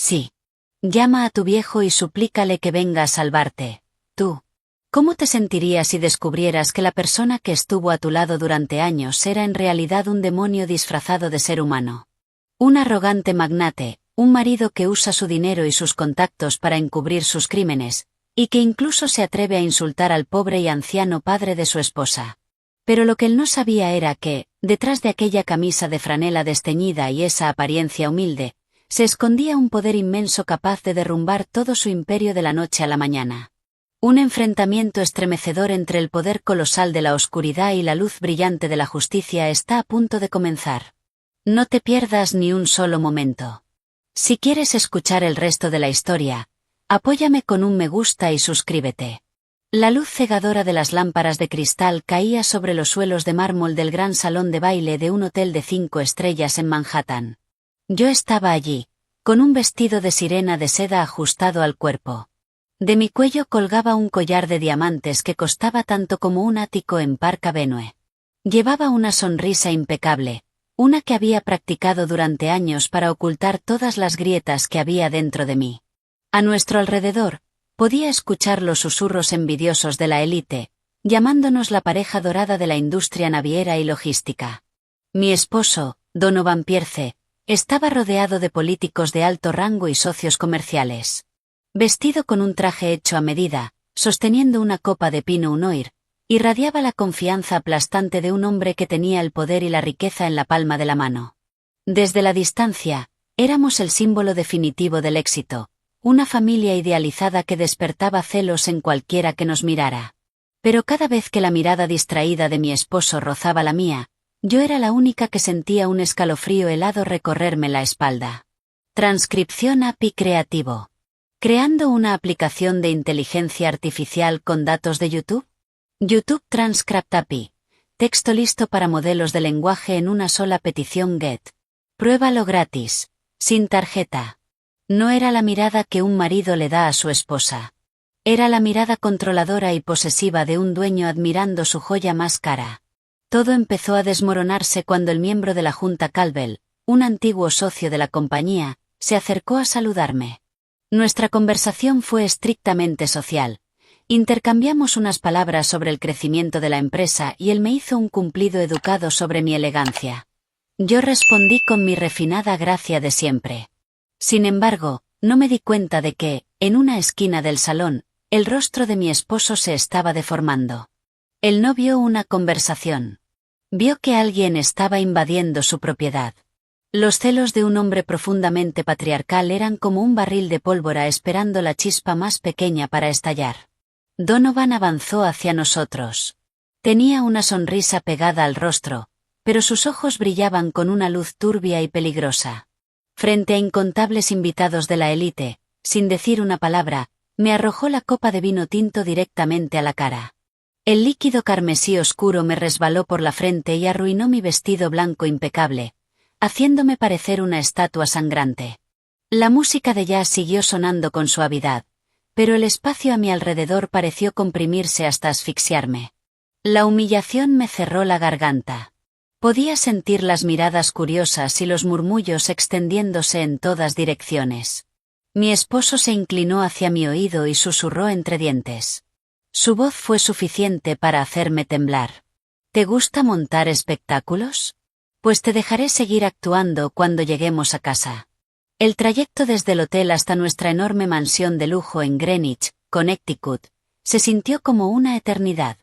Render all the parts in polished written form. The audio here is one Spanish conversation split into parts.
Sí. Llama a tu viejo y suplícale que venga a salvarte. Tú. ¿Cómo te sentirías si descubrieras que la persona que estuvo a tu lado durante años era en realidad un demonio disfrazado de ser humano? Un arrogante magnate, un marido que usa su dinero y sus contactos para encubrir sus crímenes, y que incluso se atreve a insultar al pobre y anciano padre de su esposa. Pero lo que él no sabía era que, detrás de aquella camisa de franela desteñida y esa apariencia humilde, se escondía un poder inmenso capaz de derrumbar todo su imperio de la noche a la mañana. Un enfrentamiento estremecedor entre el poder colosal de la oscuridad y la luz brillante de la justicia está a punto de comenzar. No te pierdas ni un solo momento. Si quieres escuchar el resto de la historia, apóyame con un me gusta y suscríbete. La luz cegadora de las lámparas de cristal caía sobre los suelos de mármol del gran salón de baile de un hotel de 5 estrellas en Manhattan. Yo estaba allí, con un vestido de sirena de seda ajustado al cuerpo. De mi cuello colgaba un collar de diamantes que costaba tanto como un ático en Park Avenue. Llevaba una sonrisa impecable, una que había practicado durante años para ocultar todas las grietas que había dentro de mí. A nuestro alrededor, podía escuchar los susurros envidiosos de la élite, llamándonos la pareja dorada de la industria naviera y logística. Mi esposo, Donovan Pierce, estaba rodeado de políticos de alto rango y socios comerciales. Vestido con un traje hecho a medida, sosteniendo una copa de Pinot Noir, irradiaba la confianza aplastante de un hombre que tenía el poder y la riqueza en la palma de la mano. Desde la distancia, éramos el símbolo definitivo del éxito, una familia idealizada que despertaba celos en cualquiera que nos mirara. Pero cada vez que la mirada distraída de mi esposo rozaba la mía, yo era la única que sentía un escalofrío helado recorrerme la espalda. Transcripción API creativo. ¿Creando una aplicación de inteligencia artificial con datos de YouTube? YouTube Transcript API. Texto listo para modelos de lenguaje en una sola petición GET. Pruébalo gratis. Sin tarjeta. No era la mirada que un marido le da a su esposa. Era la mirada controladora y posesiva de un dueño admirando su joya más cara. Todo empezó a desmoronarse cuando el miembro de la Junta Calvel, un antiguo socio de la compañía, se acercó a saludarme. Nuestra conversación fue estrictamente social. Intercambiamos unas palabras sobre el crecimiento de la empresa y él me hizo un cumplido educado sobre mi elegancia. Yo respondí con mi refinada gracia de siempre. Sin embargo, no me di cuenta de que, en una esquina del salón, el rostro de mi esposo se estaba deformando. Él no vio una conversación. Vio que alguien estaba invadiendo su propiedad. Los celos de un hombre profundamente patriarcal eran como un barril de pólvora esperando la chispa más pequeña para estallar. Donovan avanzó hacia nosotros. Tenía una sonrisa pegada al rostro, pero sus ojos brillaban con una luz turbia y peligrosa. Frente a incontables invitados de la élite, sin decir una palabra, me arrojó la copa de vino tinto directamente a la cara. El líquido carmesí oscuro me resbaló por la frente y arruinó mi vestido blanco impecable, haciéndome parecer una estatua sangrante. La música de jazz siguió sonando con suavidad, pero el espacio a mi alrededor pareció comprimirse hasta asfixiarme. La humillación me cerró la garganta. Podía sentir las miradas curiosas y los murmullos extendiéndose en todas direcciones. Mi esposo se inclinó hacia mi oído y susurró entre dientes. Su voz fue suficiente para hacerme temblar. ¿Te gusta montar espectáculos? Pues te dejaré seguir actuando cuando lleguemos a casa. El trayecto desde el hotel hasta nuestra enorme mansión de lujo en Greenwich, Connecticut, se sintió como una eternidad.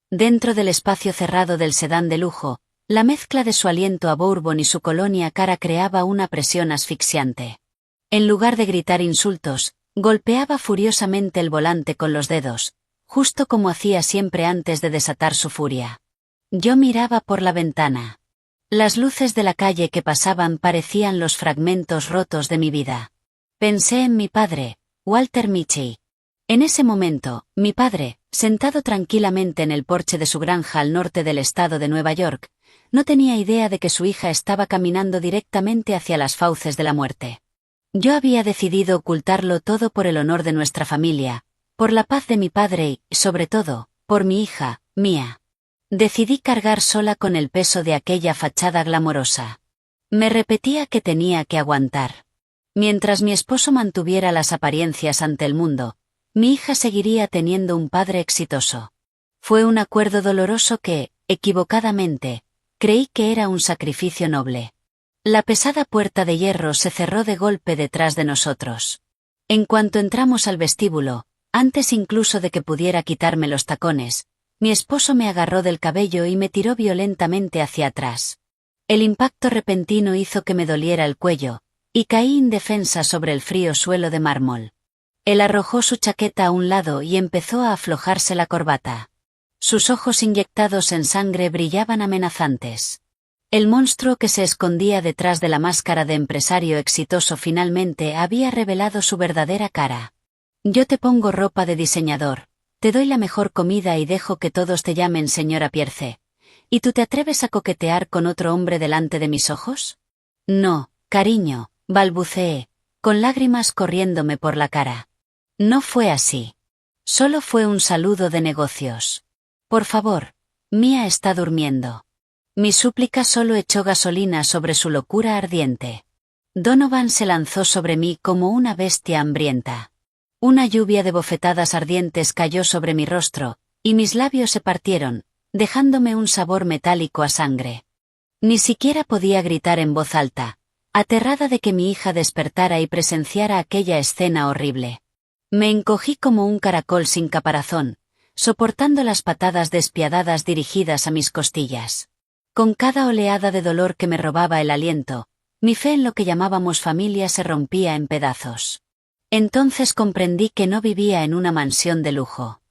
Dentro del espacio cerrado del sedán de lujo, la mezcla de su aliento a bourbon y su colonia cara creaba una presión asfixiante. En lugar de gritar insultos, golpeaba furiosamente el volante con los dedos, justo como hacía siempre antes de desatar su furia. Yo miraba por la ventana. Las luces de la calle que pasaban parecían los fragmentos rotos de mi vida. Pensé en mi padre, Walter Mitchell. En ese momento, mi padre, sentado tranquilamente en el porche de su granja al norte del estado de Nueva York, no tenía idea de que su hija estaba caminando directamente hacia las fauces de la muerte. Yo había decidido ocultarlo todo por el honor de nuestra familia, por la paz de mi padre y, sobre todo, por mi hija, Mia. Decidí cargar sola con el peso de aquella fachada glamorosa. Me repetía que tenía que aguantar. Mientras mi esposo mantuviera las apariencias ante el mundo, mi hija seguiría teniendo un padre exitoso. Fue un acuerdo doloroso que, equivocadamente, creí que era un sacrificio noble. La pesada puerta de hierro se cerró de golpe detrás de nosotros. En cuanto entramos al vestíbulo, antes incluso de que pudiera quitarme los tacones, mi esposo me agarró del cabello y me tiró violentamente hacia atrás. El impacto repentino hizo que me doliera el cuello, y caí indefensa sobre el frío suelo de mármol. Él arrojó su chaqueta a un lado y empezó a aflojarse la corbata. Sus ojos inyectados en sangre brillaban amenazantes. El monstruo que se escondía detrás de la máscara de empresario exitoso finalmente había revelado su verdadera cara. Yo te pongo ropa de diseñador, te doy la mejor comida y dejo que todos te llamen señora Pierce. ¿Y tú te atreves a coquetear con otro hombre delante de mis ojos? No, cariño, balbuceé, con lágrimas corriéndome por la cara. No fue así. Solo fue un saludo de negocios. Por favor, Mia está durmiendo. Mi súplica solo echó gasolina sobre su locura ardiente. Donovan se lanzó sobre mí como una bestia hambrienta. Una lluvia de bofetadas ardientes cayó sobre mi rostro, y mis labios se partieron, dejándome un sabor metálico a sangre. Ni siquiera podía gritar en voz alta, aterrada de que mi hija despertara y presenciara aquella escena horrible. Me encogí como un caracol sin caparazón, soportando las patadas despiadadas dirigidas a mis costillas. Con cada oleada de dolor que me robaba el aliento, mi fe en lo que llamábamos familia se rompía en pedazos. Entonces comprendí que no vivía en una mansión de lujo.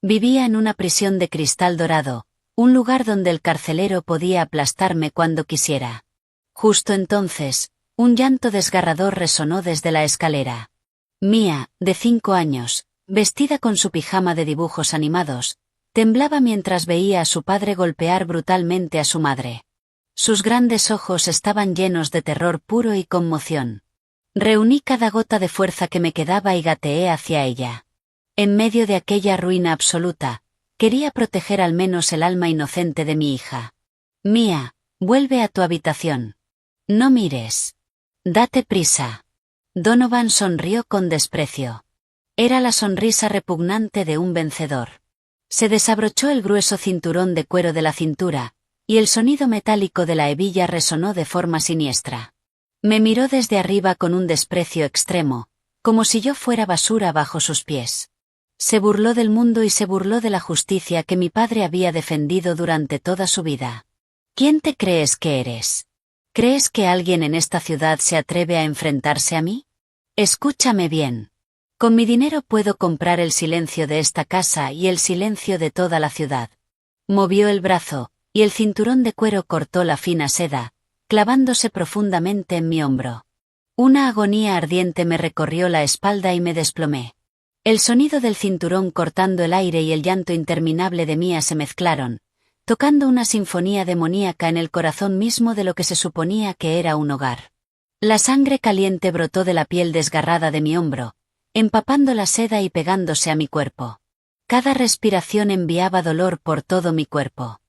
Vivía en una prisión de cristal dorado, un lugar donde el carcelero podía aplastarme cuando quisiera. Justo entonces, un llanto desgarrador resonó desde la escalera. Mia, de 5 años, vestida con su pijama de dibujos animados, temblaba mientras veía a su padre golpear brutalmente a su madre. Sus grandes ojos estaban llenos de terror puro y conmoción. Reuní cada gota de fuerza que me quedaba y gateé hacia ella. En medio de aquella ruina absoluta, quería proteger al menos el alma inocente de mi hija. Mia, vuelve a tu habitación. No mires. Date prisa. Donovan sonrió con desprecio. Era la sonrisa repugnante de un vencedor. Se desabrochó el grueso cinturón de cuero de la cintura, y el sonido metálico de la hebilla resonó de forma siniestra. Me miró desde arriba con un desprecio extremo, como si yo fuera basura bajo sus pies. Se burló del mundo y se burló de la justicia que mi padre había defendido durante toda su vida. ¿Quién te crees que eres? ¿Crees que alguien en esta ciudad se atreve a enfrentarse a mí? Escúchame bien. Con mi dinero puedo comprar el silencio de esta casa y el silencio de toda la ciudad. Movió el brazo, y el cinturón de cuero cortó la fina seda, clavándose profundamente en mi hombro. Una agonía ardiente me recorrió la espalda y me desplomé. El sonido del cinturón cortando el aire y el llanto interminable de Mia se mezclaron, tocando una sinfonía demoníaca en el corazón mismo de lo que se suponía que era un hogar. La sangre caliente brotó de la piel desgarrada de mi hombro, empapando la seda y pegándose a mi cuerpo. Cada respiración enviaba dolor por todo mi cuerpo.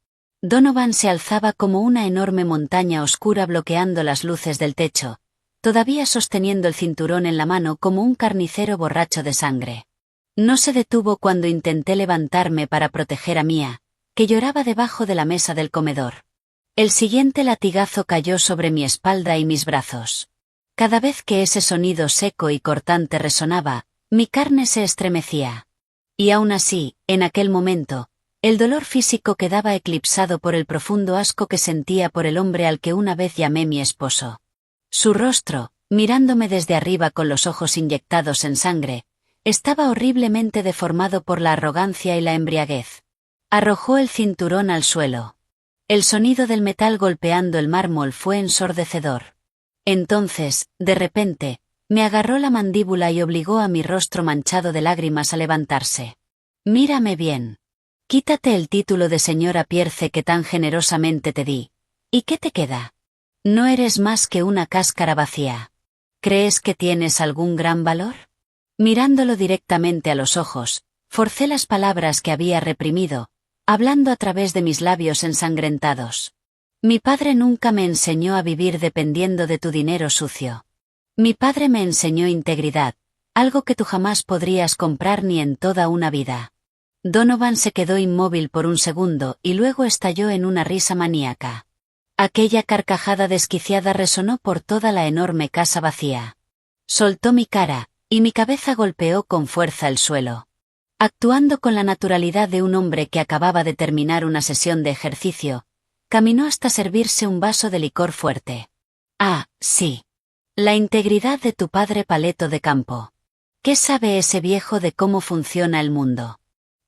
Donovan se alzaba como una enorme montaña oscura bloqueando las luces del techo, todavía sosteniendo el cinturón en la mano como un carnicero borracho de sangre. No se detuvo cuando intenté levantarme para proteger a Mia, que lloraba debajo de la mesa del comedor. El siguiente latigazo cayó sobre mi espalda y mis brazos. Cada vez que ese sonido seco y cortante resonaba, mi carne se estremecía. Y aún así, en aquel momento, el dolor físico quedaba eclipsado por el profundo asco que sentía por el hombre al que una vez llamé mi esposo. Su rostro, mirándome desde arriba con los ojos inyectados en sangre, estaba horriblemente deformado por la arrogancia y la embriaguez. Arrojó el cinturón al suelo. El sonido del metal golpeando el mármol fue ensordecedor. Entonces, de repente, me agarró la mandíbula y obligó a mi rostro manchado de lágrimas a levantarse. Mírame bien. Quítate el título de señora Pierce que tan generosamente te di. ¿Y qué te queda? No eres más que una cáscara vacía. ¿Crees que tienes algún gran valor? Mirándolo directamente a los ojos, forcé las palabras que había reprimido, hablando a través de mis labios ensangrentados. Mi padre nunca me enseñó a vivir dependiendo de tu dinero sucio. Mi padre me enseñó integridad, algo que tú jamás podrías comprar ni en toda una vida. Donovan se quedó inmóvil por un segundo y luego estalló en una risa maníaca. Aquella carcajada desquiciada resonó por toda la enorme casa vacía. Soltó mi cara, y mi cabeza golpeó con fuerza el suelo. Actuando con la naturalidad de un hombre que acababa de terminar una sesión de ejercicio, caminó hasta servirse un vaso de licor fuerte. Ah, sí. La integridad de tu padre paleto de campo. ¿Qué sabe ese viejo de cómo funciona el mundo?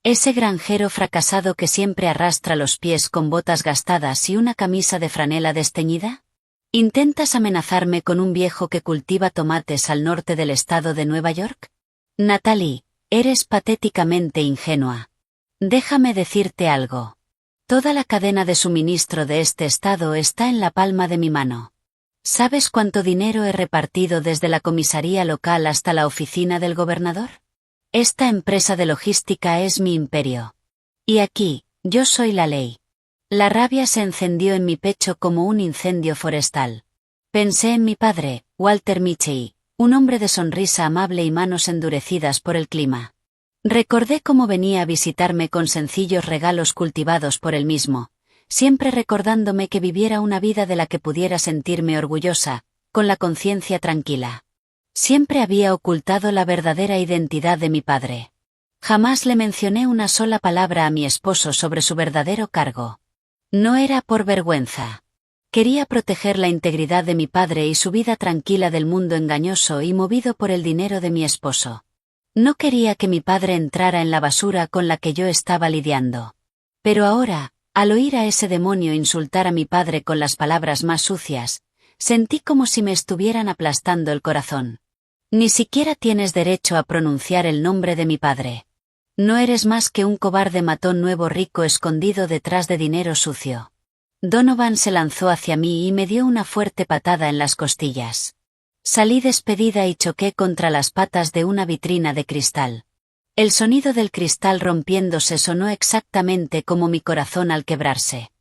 Ese granjero fracasado que siempre arrastra los pies con botas gastadas y una camisa de franela desteñida. ¿Intentas amenazarme con un viejo que cultiva tomates al norte del estado de Nueva York? Natalie, eres patéticamente ingenua. Déjame decirte algo. Toda la cadena de suministro de este estado está en la palma de mi mano. ¿Sabes cuánto dinero he repartido desde la comisaría local hasta la oficina del gobernador? Esta empresa de logística es mi imperio. Y aquí, yo soy la ley. La rabia se encendió en mi pecho como un incendio forestal. Pensé en mi padre, Walter Mitchell, un hombre de sonrisa amable y manos endurecidas por el clima. Recordé cómo venía a visitarme con sencillos regalos cultivados por él mismo, siempre recordándome que viviera una vida de la que pudiera sentirme orgullosa, con la conciencia tranquila. Siempre había ocultado la verdadera identidad de mi padre. Jamás le mencioné una sola palabra a mi esposo sobre su verdadero cargo. No era por vergüenza. Quería proteger la integridad de mi padre y su vida tranquila del mundo engañoso y movido por el dinero de mi esposo. No quería que mi padre entrara en la basura con la que yo estaba lidiando. Pero ahora, al oír a ese demonio insultar a mi padre con las palabras más sucias, sentí como si me estuvieran aplastando el corazón. Ni siquiera tienes derecho a pronunciar el nombre de mi padre. No eres más que un cobarde matón nuevo rico escondido detrás de dinero sucio. Donovan se lanzó hacia mí y me dio una fuerte patada en las costillas. Salí despedida y choqué contra las patas de una vitrina de cristal. El sonido del cristal rompiéndose sonó exactamente como mi corazón al quebrarse.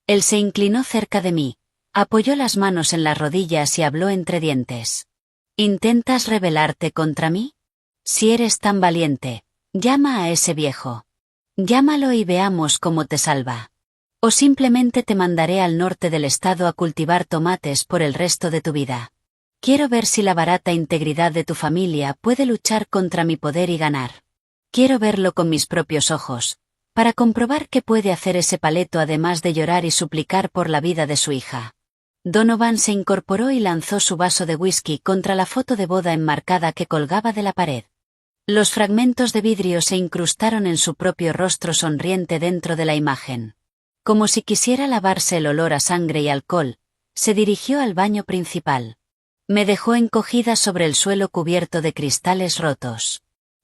Él se inclinó cerca de mí, apoyó las manos en las rodillas y habló entre dientes. ¿Intentas rebelarte contra mí? Si eres tan valiente, llama a ese viejo. Llámalo y veamos cómo te salva. O simplemente te mandaré al norte del estado a cultivar tomates por el resto de tu vida. Quiero ver si la barata integridad de tu familia puede luchar contra mi poder y ganar. Quiero verlo con mis propios ojos, para comprobar qué puede hacer ese paleto además de llorar y suplicar por la vida de su hija. Donovan se incorporó y lanzó su vaso de whisky contra la foto de boda enmarcada que colgaba de la pared. Los fragmentos de vidrio se incrustaron en su propio rostro sonriente dentro de la imagen. Como si quisiera lavarse el olor a sangre y alcohol, se dirigió al baño principal. Me dejó encogida sobre el suelo cubierto de cristales rotos.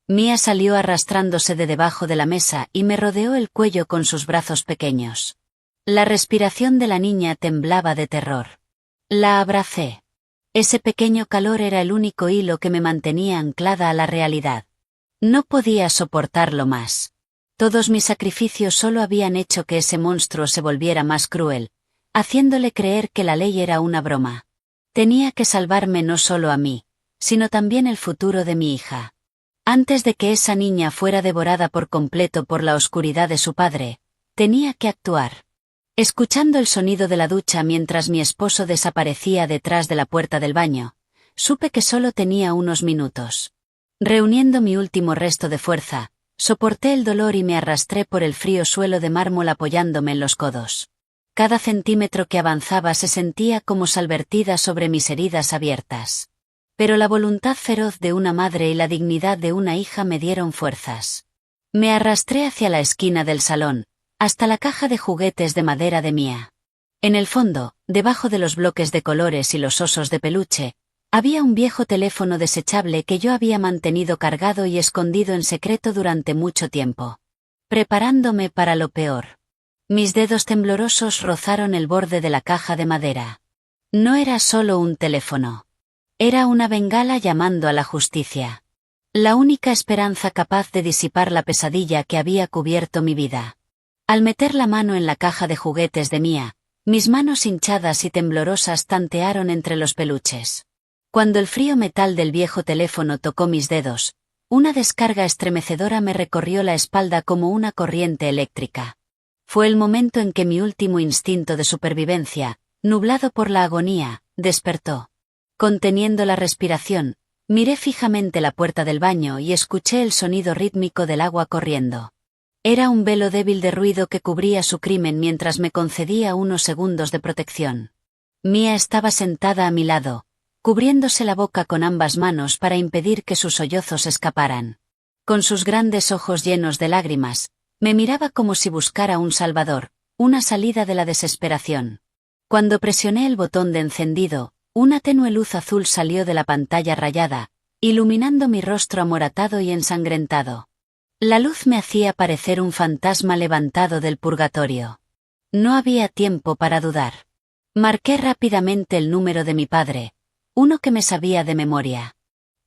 Mia salió arrastrándose de debajo de la mesa y me rodeó el cuello con sus brazos pequeños. La respiración de la niña temblaba de terror. La abracé. Ese pequeño calor era el único hilo que me mantenía anclada a la realidad. No podía soportarlo más. Todos mis sacrificios solo habían hecho que ese monstruo se volviera más cruel, haciéndole creer que la ley era una broma. Tenía que salvarme no solo a mí, sino también el futuro de mi hija. Antes de que esa niña fuera devorada por completo por la oscuridad de su padre, tenía que actuar. Escuchando el sonido de la ducha mientras mi esposo desaparecía detrás de la puerta del baño, supe que solo tenía unos minutos. Reuniendo mi último resto de fuerza, soporté el dolor y me arrastré por el frío suelo de mármol apoyándome en los codos. Cada centímetro que avanzaba se sentía como sal vertida sobre mis heridas abiertas. Pero la voluntad feroz de una madre y la dignidad de una hija me dieron fuerzas. Me arrastré hacia la esquina del salón, hasta la caja de juguetes de madera de Mia. En el fondo, debajo de los bloques de colores y los osos de peluche, había un viejo teléfono desechable que yo había mantenido cargado y escondido en secreto durante mucho tiempo. Preparándome para lo peor. Mis dedos temblorosos rozaron el borde de la caja de madera. No era solo un teléfono. Era una bengala llamando a la justicia. La única esperanza capaz de disipar la pesadilla que había cubierto mi vida. Al meter la mano en la caja de juguetes de Mia, mis manos hinchadas y temblorosas tantearon entre los peluches. Cuando el frío metal del viejo teléfono tocó mis dedos, una descarga estremecedora me recorrió la espalda como una corriente eléctrica. Fue el momento en que mi último instinto de supervivencia, nublado por la agonía, despertó. Conteniendo la respiración, miré fijamente la puerta del baño y escuché el sonido rítmico del agua corriendo. Era un velo débil de ruido que cubría su crimen mientras me concedía unos segundos de protección. Mia estaba sentada a mi lado, cubriéndose la boca con ambas manos para impedir que sus sollozos escaparan. Con sus grandes ojos llenos de lágrimas, me miraba como si buscara un salvador, una salida de la desesperación. Cuando presioné el botón de encendido, una tenue luz azul salió de la pantalla rayada, iluminando mi rostro amoratado y ensangrentado. La luz me hacía parecer un fantasma levantado del purgatorio. No había tiempo para dudar. Marqué rápidamente el número de mi padre, uno que me sabía de memoria.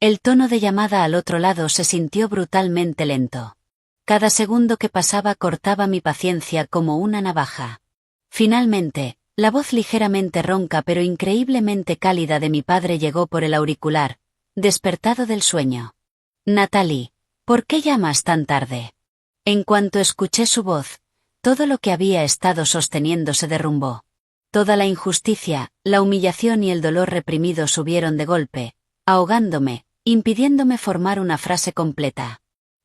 El tono de llamada al otro lado se sintió brutalmente lento. Cada segundo que pasaba cortaba mi paciencia como una navaja. Finalmente, la voz ligeramente ronca pero increíblemente cálida de mi padre llegó por el auricular, despertado del sueño. «Natalie, ¿por qué llamas tan tarde?» En cuanto escuché su voz, todo lo que había estado sosteniendo se derrumbó. Toda la injusticia, la humillación y el dolor reprimido subieron de golpe, ahogándome, impidiéndome formar una frase completa.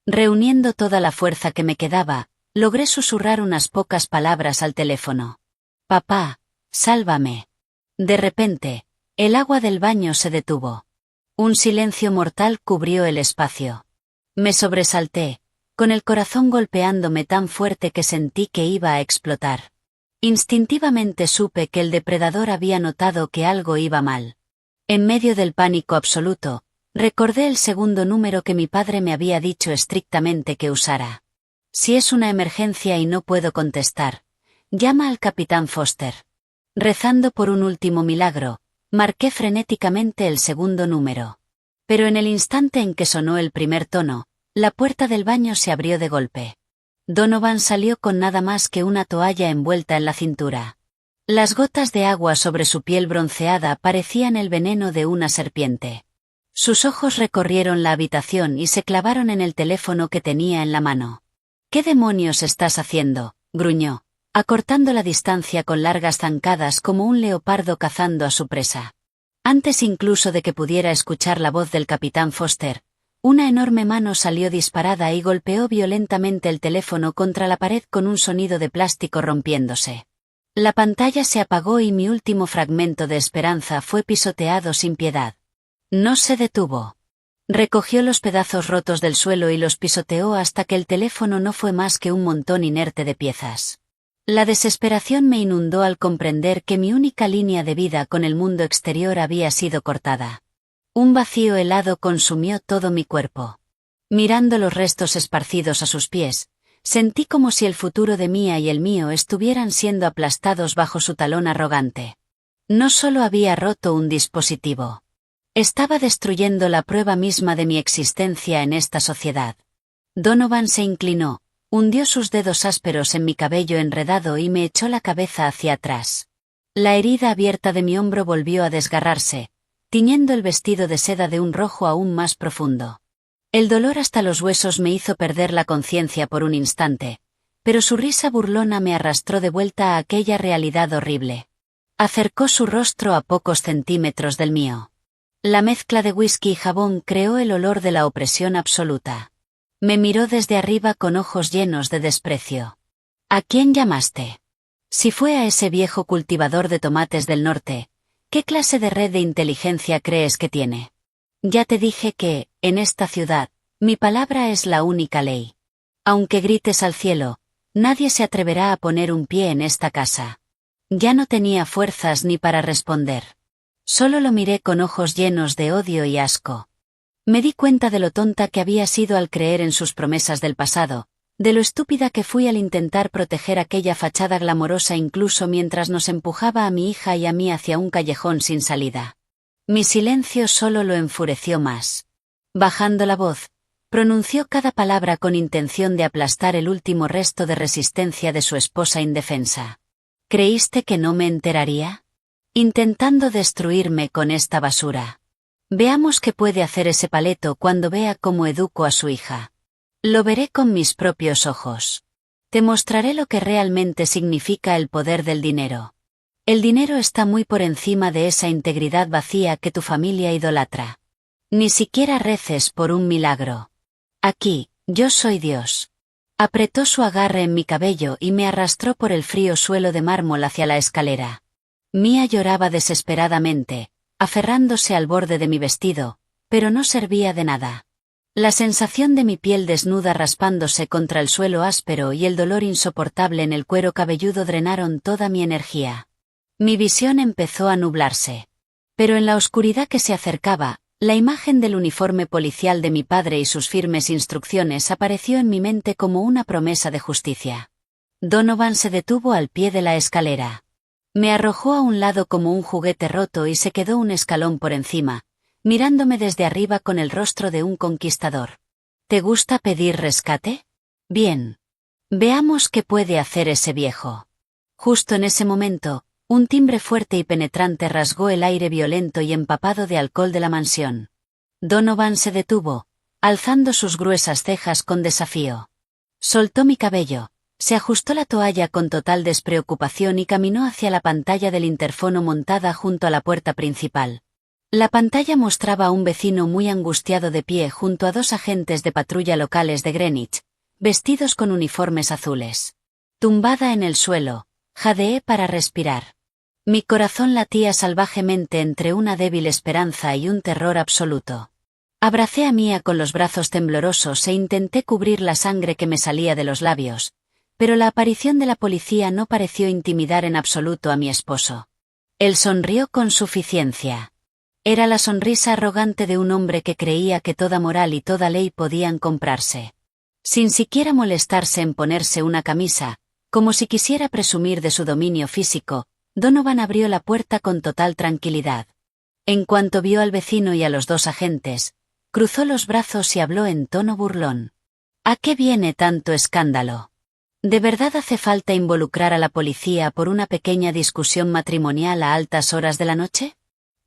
Reuniendo toda la fuerza que me quedaba, logré susurrar unas pocas palabras al teléfono. «Papá, sálvame». De repente, el agua del baño se detuvo. Un silencio mortal cubrió el espacio. Me sobresalté, con el corazón golpeándome tan fuerte que sentí que iba a explotar. Instintivamente supe que el depredador había notado que algo iba mal. En medio del pánico absoluto, recordé el segundo número que mi padre me había dicho estrictamente que usara. «Si es una emergencia y no puedo contestar, llama al capitán Foster». Rezando por un último milagro, marqué frenéticamente el segundo número. Pero en el instante en que sonó el primer tono, la puerta del baño se abrió de golpe. Donovan salió con nada más que una toalla envuelta en la cintura. Las gotas de agua sobre su piel bronceada parecían el veneno de una serpiente. Sus ojos recorrieron la habitación y se clavaron en el teléfono que tenía en la mano. «¿Qué demonios estás haciendo?», gruñó, acortando la distancia con largas zancadas como un leopardo cazando a su presa. Antes incluso de que pudiera escuchar la voz del capitán Foster, una enorme mano salió disparada y golpeó violentamente el teléfono contra la pared con un sonido de plástico rompiéndose. La pantalla se apagó y mi último fragmento de esperanza fue pisoteado sin piedad. No se detuvo. Recogió los pedazos rotos del suelo y los pisoteó hasta que el teléfono no fue más que un montón inerte de piezas. La desesperación me inundó al comprender que mi única línea de vida con el mundo exterior había sido cortada. Un vacío helado consumió todo mi cuerpo. Mirando los restos esparcidos a sus pies, sentí como si el futuro de Mia y el mío estuvieran siendo aplastados bajo su talón arrogante. No solo había roto un dispositivo. Estaba destruyendo la prueba misma de mi existencia en esta sociedad. Donovan se inclinó, hundió sus dedos ásperos en mi cabello enredado y me echó la cabeza hacia atrás. La herida abierta de mi hombro volvió a desgarrarse, tiñendo el vestido de seda de un rojo aún más profundo. El dolor hasta los huesos me hizo perder la conciencia por un instante, pero su risa burlona me arrastró de vuelta a aquella realidad horrible. Acercó su rostro a pocos centímetros del mío. La mezcla de whisky y jabón creó el olor de la opresión absoluta. Me miró desde arriba con ojos llenos de desprecio. «¿A quién llamaste?» «Si fue a ese viejo cultivador de tomates del norte, ¿qué clase de red de inteligencia crees que tiene? Ya te dije que, en esta ciudad, mi palabra es la única ley. Aunque grites al cielo, nadie se atreverá a poner un pie en esta casa». Ya no tenía fuerzas ni para responder. Solo lo miré con ojos llenos de odio y asco. Me di cuenta de lo tonta que había sido al creer en sus promesas del pasado, de lo estúpida que fui al intentar proteger aquella fachada glamorosa incluso mientras nos empujaba a mi hija y a mí hacia un callejón sin salida. Mi silencio solo lo enfureció más. Bajando la voz, pronunció cada palabra con intención de aplastar el último resto de resistencia de su esposa indefensa. ¿Creíste que no me enteraría? Intentando destruirme con esta basura. Veamos qué puede hacer ese paleto cuando vea cómo educo a su hija. Lo veré con mis propios ojos. Te mostraré lo que realmente significa el poder del dinero. El dinero está muy por encima de esa integridad vacía que tu familia idolatra. Ni siquiera reces por un milagro. Aquí, yo soy Dios. Apretó su agarre en mi cabello y me arrastró por el frío suelo de mármol hacia la escalera. Mía lloraba desesperadamente, aferrándose al borde de mi vestido, pero no servía de nada. La sensación de mi piel desnuda raspándose contra el suelo áspero y el dolor insoportable en el cuero cabelludo drenaron toda mi energía. Mi visión empezó a nublarse. Pero en la oscuridad que se acercaba, la imagen del uniforme policial de mi padre y sus firmes instrucciones apareció en mi mente como una promesa de justicia. Donovan se detuvo al pie de la escalera. Me arrojó a un lado como un juguete roto y se quedó un escalón por encima, mirándome desde arriba con el rostro de un conquistador. ¿Te gusta pedir rescate? Bien. Veamos qué puede hacer ese viejo. Justo en ese momento, un timbre fuerte y penetrante rasgó el aire violento y empapado de alcohol de la mansión. Donovan se detuvo, alzando sus gruesas cejas con desafío. Soltó mi cabello, se ajustó la toalla con total despreocupación y caminó hacia la pantalla del interfono montada junto a la puerta principal. La pantalla mostraba a un vecino muy angustiado de pie junto a dos agentes de patrulla locales de Greenwich, vestidos con uniformes azules. Tumbada en el suelo, jadeé para respirar. Mi corazón latía salvajemente entre una débil esperanza y un terror absoluto. Abracé a Mía con los brazos temblorosos e intenté cubrir la sangre que me salía de los labios, pero la aparición de la policía no pareció intimidar en absoluto a mi esposo. Él sonrió con suficiencia. Era la sonrisa arrogante de un hombre que creía que toda moral y toda ley podían comprarse. Sin siquiera molestarse en ponerse una camisa, como si quisiera presumir de su dominio físico, Donovan abrió la puerta con total tranquilidad. En cuanto vio al vecino y a los dos agentes, cruzó los brazos y habló en tono burlón. ¿A qué viene tanto escándalo? ¿De verdad hace falta involucrar a la policía por una pequeña discusión matrimonial a altas horas de la noche?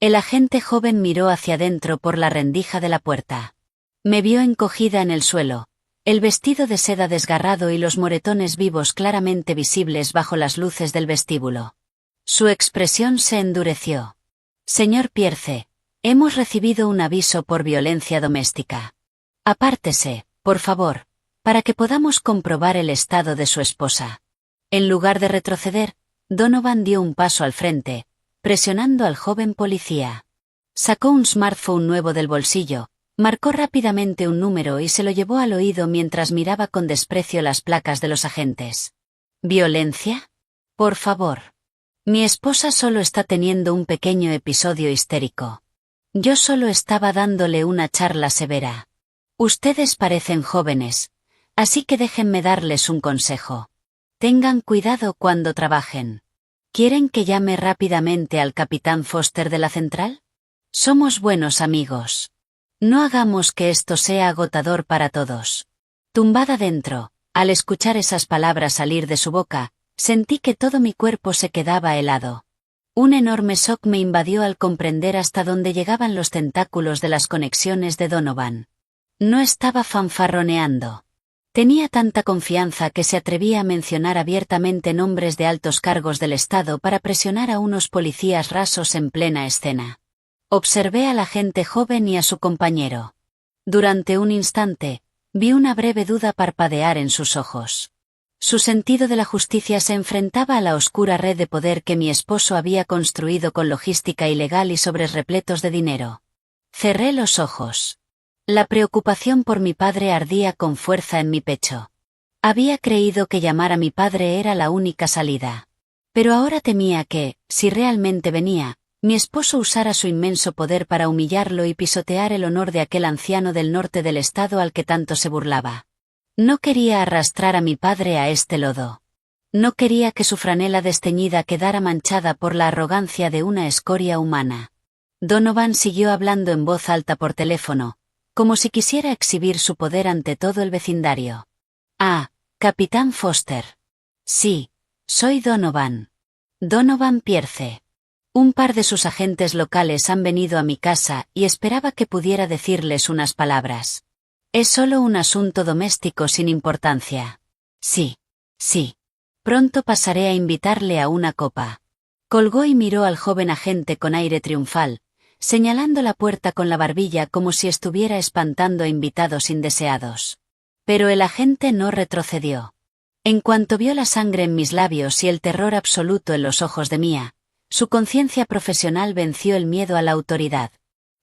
El agente joven miró hacia adentro por la rendija de la puerta. Me vio encogida en el suelo, el vestido de seda desgarrado y los moretones vivos claramente visibles bajo las luces del vestíbulo. Su expresión se endureció. Señor Pierce, hemos recibido un aviso por violencia doméstica. Apártese, por favor, para que podamos comprobar el estado de su esposa. En lugar de retroceder, Donovan dio un paso al frente, presionando al joven policía. Sacó un smartphone nuevo del bolsillo, marcó rápidamente un número y se lo llevó al oído mientras miraba con desprecio las placas de los agentes. ¿Violencia? Por favor. Mi esposa solo está teniendo un pequeño episodio histérico. Yo solo estaba dándole una charla severa. Ustedes parecen jóvenes, así que déjenme darles un consejo. Tengan cuidado cuando trabajen. ¿Quieren que llame rápidamente al capitán Foster de la central? Somos buenos amigos. No hagamos que esto sea agotador para todos. Tumbada dentro, al escuchar esas palabras salir de su boca, sentí que todo mi cuerpo se quedaba helado. Un enorme shock me invadió al comprender hasta dónde llegaban los tentáculos de las conexiones de Donovan. No estaba fanfarroneando. Tenía tanta confianza que se atrevía a mencionar abiertamente nombres de altos cargos del Estado para presionar a unos policías rasos en plena escena. Observé al agente joven y a su compañero. Durante un instante, vi una breve duda parpadear en sus ojos. Su sentido de la justicia se enfrentaba a la oscura red de poder que mi esposo había construido con logística ilegal y sobres repletos de dinero. Cerré los ojos. La preocupación por mi padre ardía con fuerza en mi pecho. Había creído que llamar a mi padre era la única salida. Pero ahora temía que, si realmente venía, mi esposo usara su inmenso poder para humillarlo y pisotear el honor de aquel anciano del norte del estado al que tanto se burlaba. No quería arrastrar a mi padre a este lodo. No quería que su franela desteñida quedara manchada por la arrogancia de una escoria humana. Donovan siguió hablando en voz alta por teléfono, como si quisiera exhibir su poder ante todo el vecindario. Ah, capitán Foster. Sí, soy Donovan. Donovan Pierce. Un par de sus agentes locales han venido a mi casa y esperaba que pudiera decirles unas palabras. Es solo un asunto doméstico sin importancia. Sí. Sí. Pronto pasaré a invitarle a una copa. Colgó y miró al joven agente con aire triunfal, señalando la puerta con la barbilla como si estuviera espantando a invitados indeseados. Pero el agente no retrocedió. En cuanto vio la sangre en mis labios y el terror absoluto en los ojos de Mia, su conciencia profesional venció el miedo a la autoridad.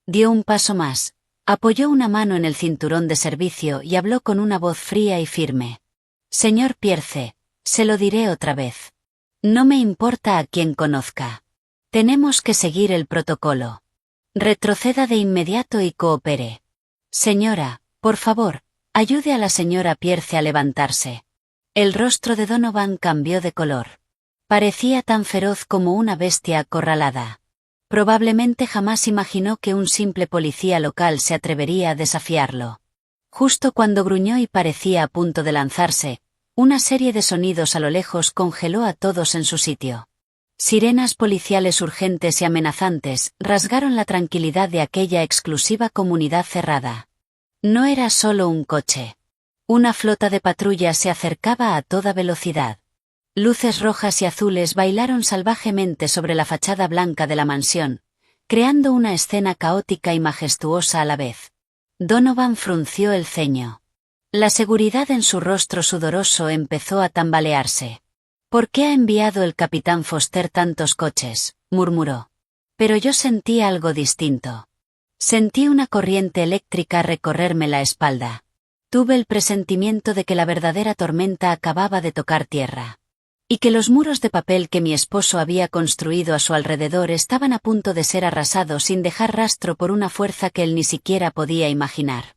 Dio un paso más, apoyó una mano en el cinturón de servicio y habló con una voz fría y firme. Señor Pierce, se lo diré otra vez. No me importa a quién conozca. Tenemos que seguir el protocolo. Retroceda de inmediato y coopere. Señora, por favor, ayude a la señora Pierce a levantarse. El rostro de Donovan cambió de color. Parecía tan feroz como una bestia acorralada. Probablemente jamás imaginó que un simple policía local se atrevería a desafiarlo. Justo cuando gruñó y parecía a punto de lanzarse, una serie de sonidos a lo lejos congeló a todos en su sitio. Sirenas policiales urgentes y amenazantes rasgaron la tranquilidad de aquella exclusiva comunidad cerrada. No era solo un coche. Una flota de patrullas se acercaba a toda velocidad. Luces rojas y azules bailaron salvajemente sobre la fachada blanca de la mansión, creando una escena caótica y majestuosa a la vez. Donovan frunció el ceño. La seguridad en su rostro sudoroso empezó a tambalearse. ¿Por qué ha enviado el capitán Foster tantos coches?, murmuró. Pero yo sentí algo distinto. Sentí una corriente eléctrica recorrerme la espalda. Tuve el presentimiento de que la verdadera tormenta acababa de tocar tierra. Y que los muros de papel que mi esposo había construido a su alrededor estaban a punto de ser arrasados sin dejar rastro por una fuerza que él ni siquiera podía imaginar.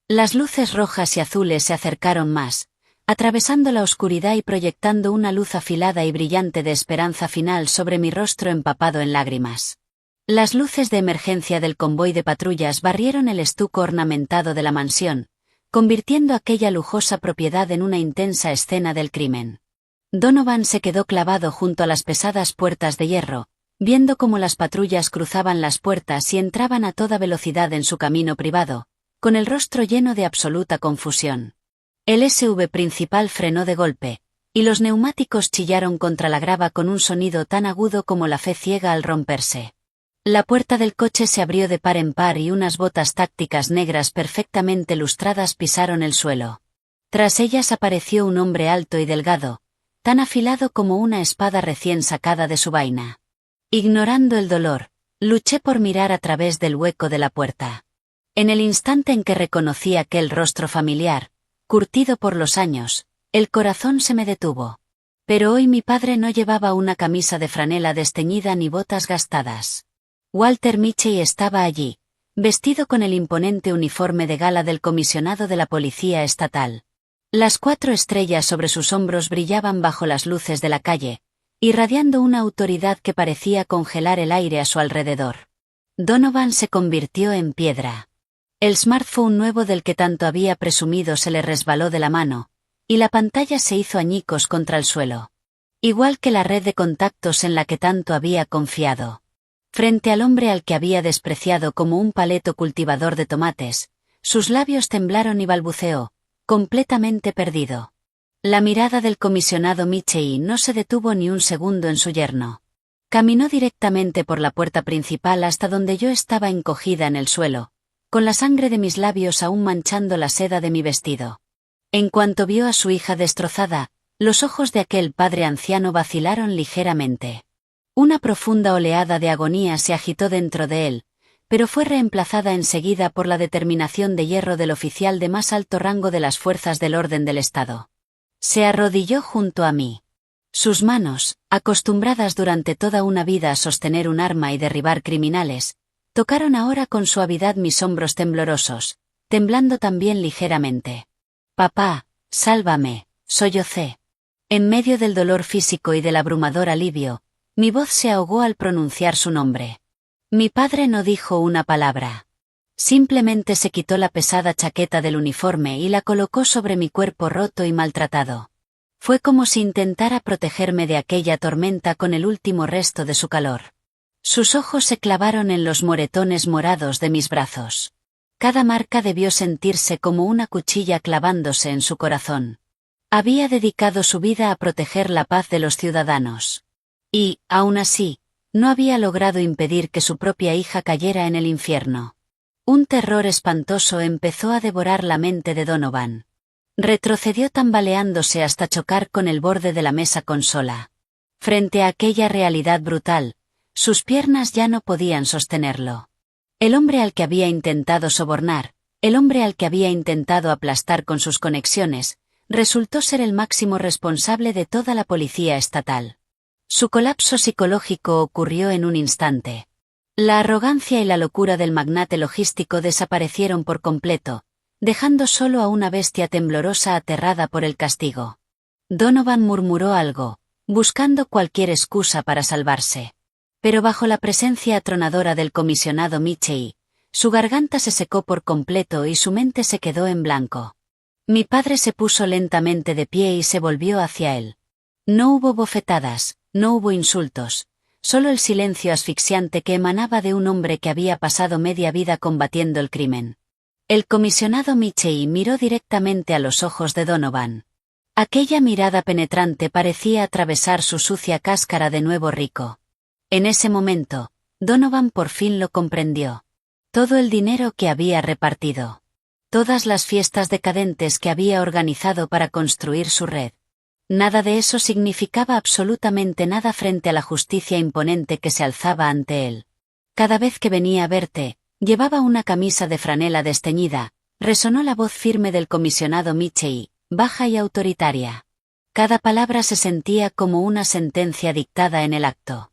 Las luces rojas y azules se acercaron más, atravesando la oscuridad y proyectando una luz afilada y brillante de esperanza final sobre mi rostro empapado en lágrimas. Las luces de emergencia del convoy de patrullas barrieron el estuco ornamentado de la mansión, convirtiendo aquella lujosa propiedad en una intensa escena del crimen. Donovan se quedó clavado junto a las pesadas puertas de hierro, viendo cómo las patrullas cruzaban las puertas y entraban a toda velocidad en su camino privado, con el rostro lleno de absoluta confusión. El SUV principal frenó de golpe, y los neumáticos chillaron contra la grava con un sonido tan agudo como la fe ciega al romperse. La puerta del coche se abrió de par en par y unas botas tácticas negras perfectamente lustradas pisaron el suelo. Tras ellas apareció un hombre alto y delgado, tan afilado como una espada recién sacada de su vaina. Ignorando el dolor, luché por mirar a través del hueco de la puerta. En el instante en que reconocí aquel rostro familiar, curtido por los años, el corazón se me detuvo. Pero hoy mi padre no llevaba una camisa de franela desteñida ni botas gastadas. Walter Mitchell estaba allí, vestido con el imponente uniforme de gala del comisionado de la policía estatal. Las 4 estrellas sobre sus hombros brillaban bajo las luces de la calle, irradiando una autoridad que parecía congelar el aire a su alrededor. Donovan se convirtió en piedra. El smartphone nuevo del que tanto había presumido se le resbaló de la mano, y la pantalla se hizo añicos contra el suelo. Igual que la red de contactos en la que tanto había confiado. Frente al hombre al que había despreciado como un paleto cultivador de tomates, sus labios temblaron y balbuceó, completamente perdido. La mirada del comisionado Mitchell no se detuvo ni un segundo en su yerno. Caminó directamente por la puerta principal hasta donde yo estaba encogida en el suelo, con la sangre de mis labios aún manchando la seda de mi vestido. En cuanto vio a su hija destrozada, los ojos de aquel padre anciano vacilaron ligeramente. Una profunda oleada de agonía se agitó dentro de él, pero fue reemplazada enseguida por la determinación de hierro del oficial de más alto rango de las fuerzas del orden del Estado. Se arrodilló junto a mí. Sus manos, acostumbradas durante toda una vida a sostener un arma y derribar criminales, tocaron ahora con suavidad mis hombros temblorosos, temblando también ligeramente. «Papá, sálvame», sollocé. En medio del dolor físico y del abrumador alivio, mi voz se ahogó al pronunciar su nombre. Mi padre no dijo una palabra. Simplemente se quitó la pesada chaqueta del uniforme y la colocó sobre mi cuerpo roto y maltratado. Fue como si intentara protegerme de aquella tormenta con el último resto de su calor. Sus ojos se clavaron en los moretones morados de mis brazos. Cada marca debió sentirse como una cuchilla clavándose en su corazón. Había dedicado su vida a proteger la paz de los ciudadanos. Y, aún así, no había logrado impedir que su propia hija cayera en el infierno. Un terror espantoso empezó a devorar la mente de Donovan. Retrocedió tambaleándose hasta chocar con el borde de la mesa consola. Frente a aquella realidad brutal, sus piernas ya no podían sostenerlo. El hombre al que había intentado sobornar, el hombre al que había intentado aplastar con sus conexiones, resultó ser el máximo responsable de toda la policía estatal. Su colapso psicológico ocurrió en un instante. La arrogancia y la locura del magnate logístico desaparecieron por completo, dejando solo a una bestia temblorosa aterrada por el castigo. Donovan murmuró algo, buscando cualquier excusa para salvarse. Pero bajo la presencia atronadora del comisionado Michei, su garganta se secó por completo y su mente se quedó en blanco. Mi padre se puso lentamente de pie y se volvió hacia él. No hubo bofetadas, no hubo insultos, solo el silencio asfixiante que emanaba de un hombre que había pasado media vida combatiendo el crimen. El comisionado Michei miró directamente a los ojos de Donovan. Aquella mirada penetrante parecía atravesar su sucia cáscara de nuevo rico. En ese momento, Donovan por fin lo comprendió. Todo el dinero que había repartido. Todas las fiestas decadentes que había organizado para construir su red. Nada de eso significaba absolutamente nada frente a la justicia imponente que se alzaba ante él. Cada vez que venía a verte, llevaba una camisa de franela desteñida, resonó la voz firme del comisionado Michei, baja y autoritaria. Cada palabra se sentía como una sentencia dictada en el acto.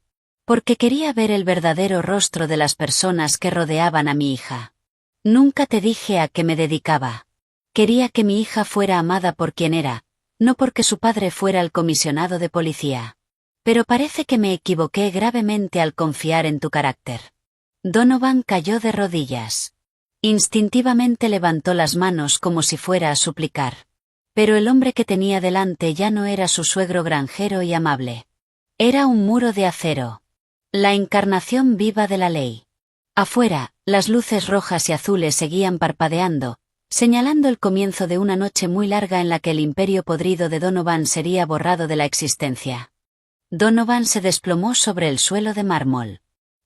Porque quería ver el verdadero rostro de las personas que rodeaban a mi hija. Nunca te dije a qué me dedicaba. Quería que mi hija fuera amada por quien era, no porque su padre fuera el comisionado de policía. Pero parece que me equivoqué gravemente al confiar en tu carácter. Donovan cayó de rodillas. Instintivamente levantó las manos como si fuera a suplicar. Pero el hombre que tenía delante ya no era su suegro granjero y amable. Era un muro de acero. La encarnación viva de la ley. Afuera, las luces rojas y azules seguían parpadeando, señalando el comienzo de una noche muy larga en la que el imperio podrido de Donovan sería borrado de la existencia. Donovan se desplomó sobre el suelo de mármol.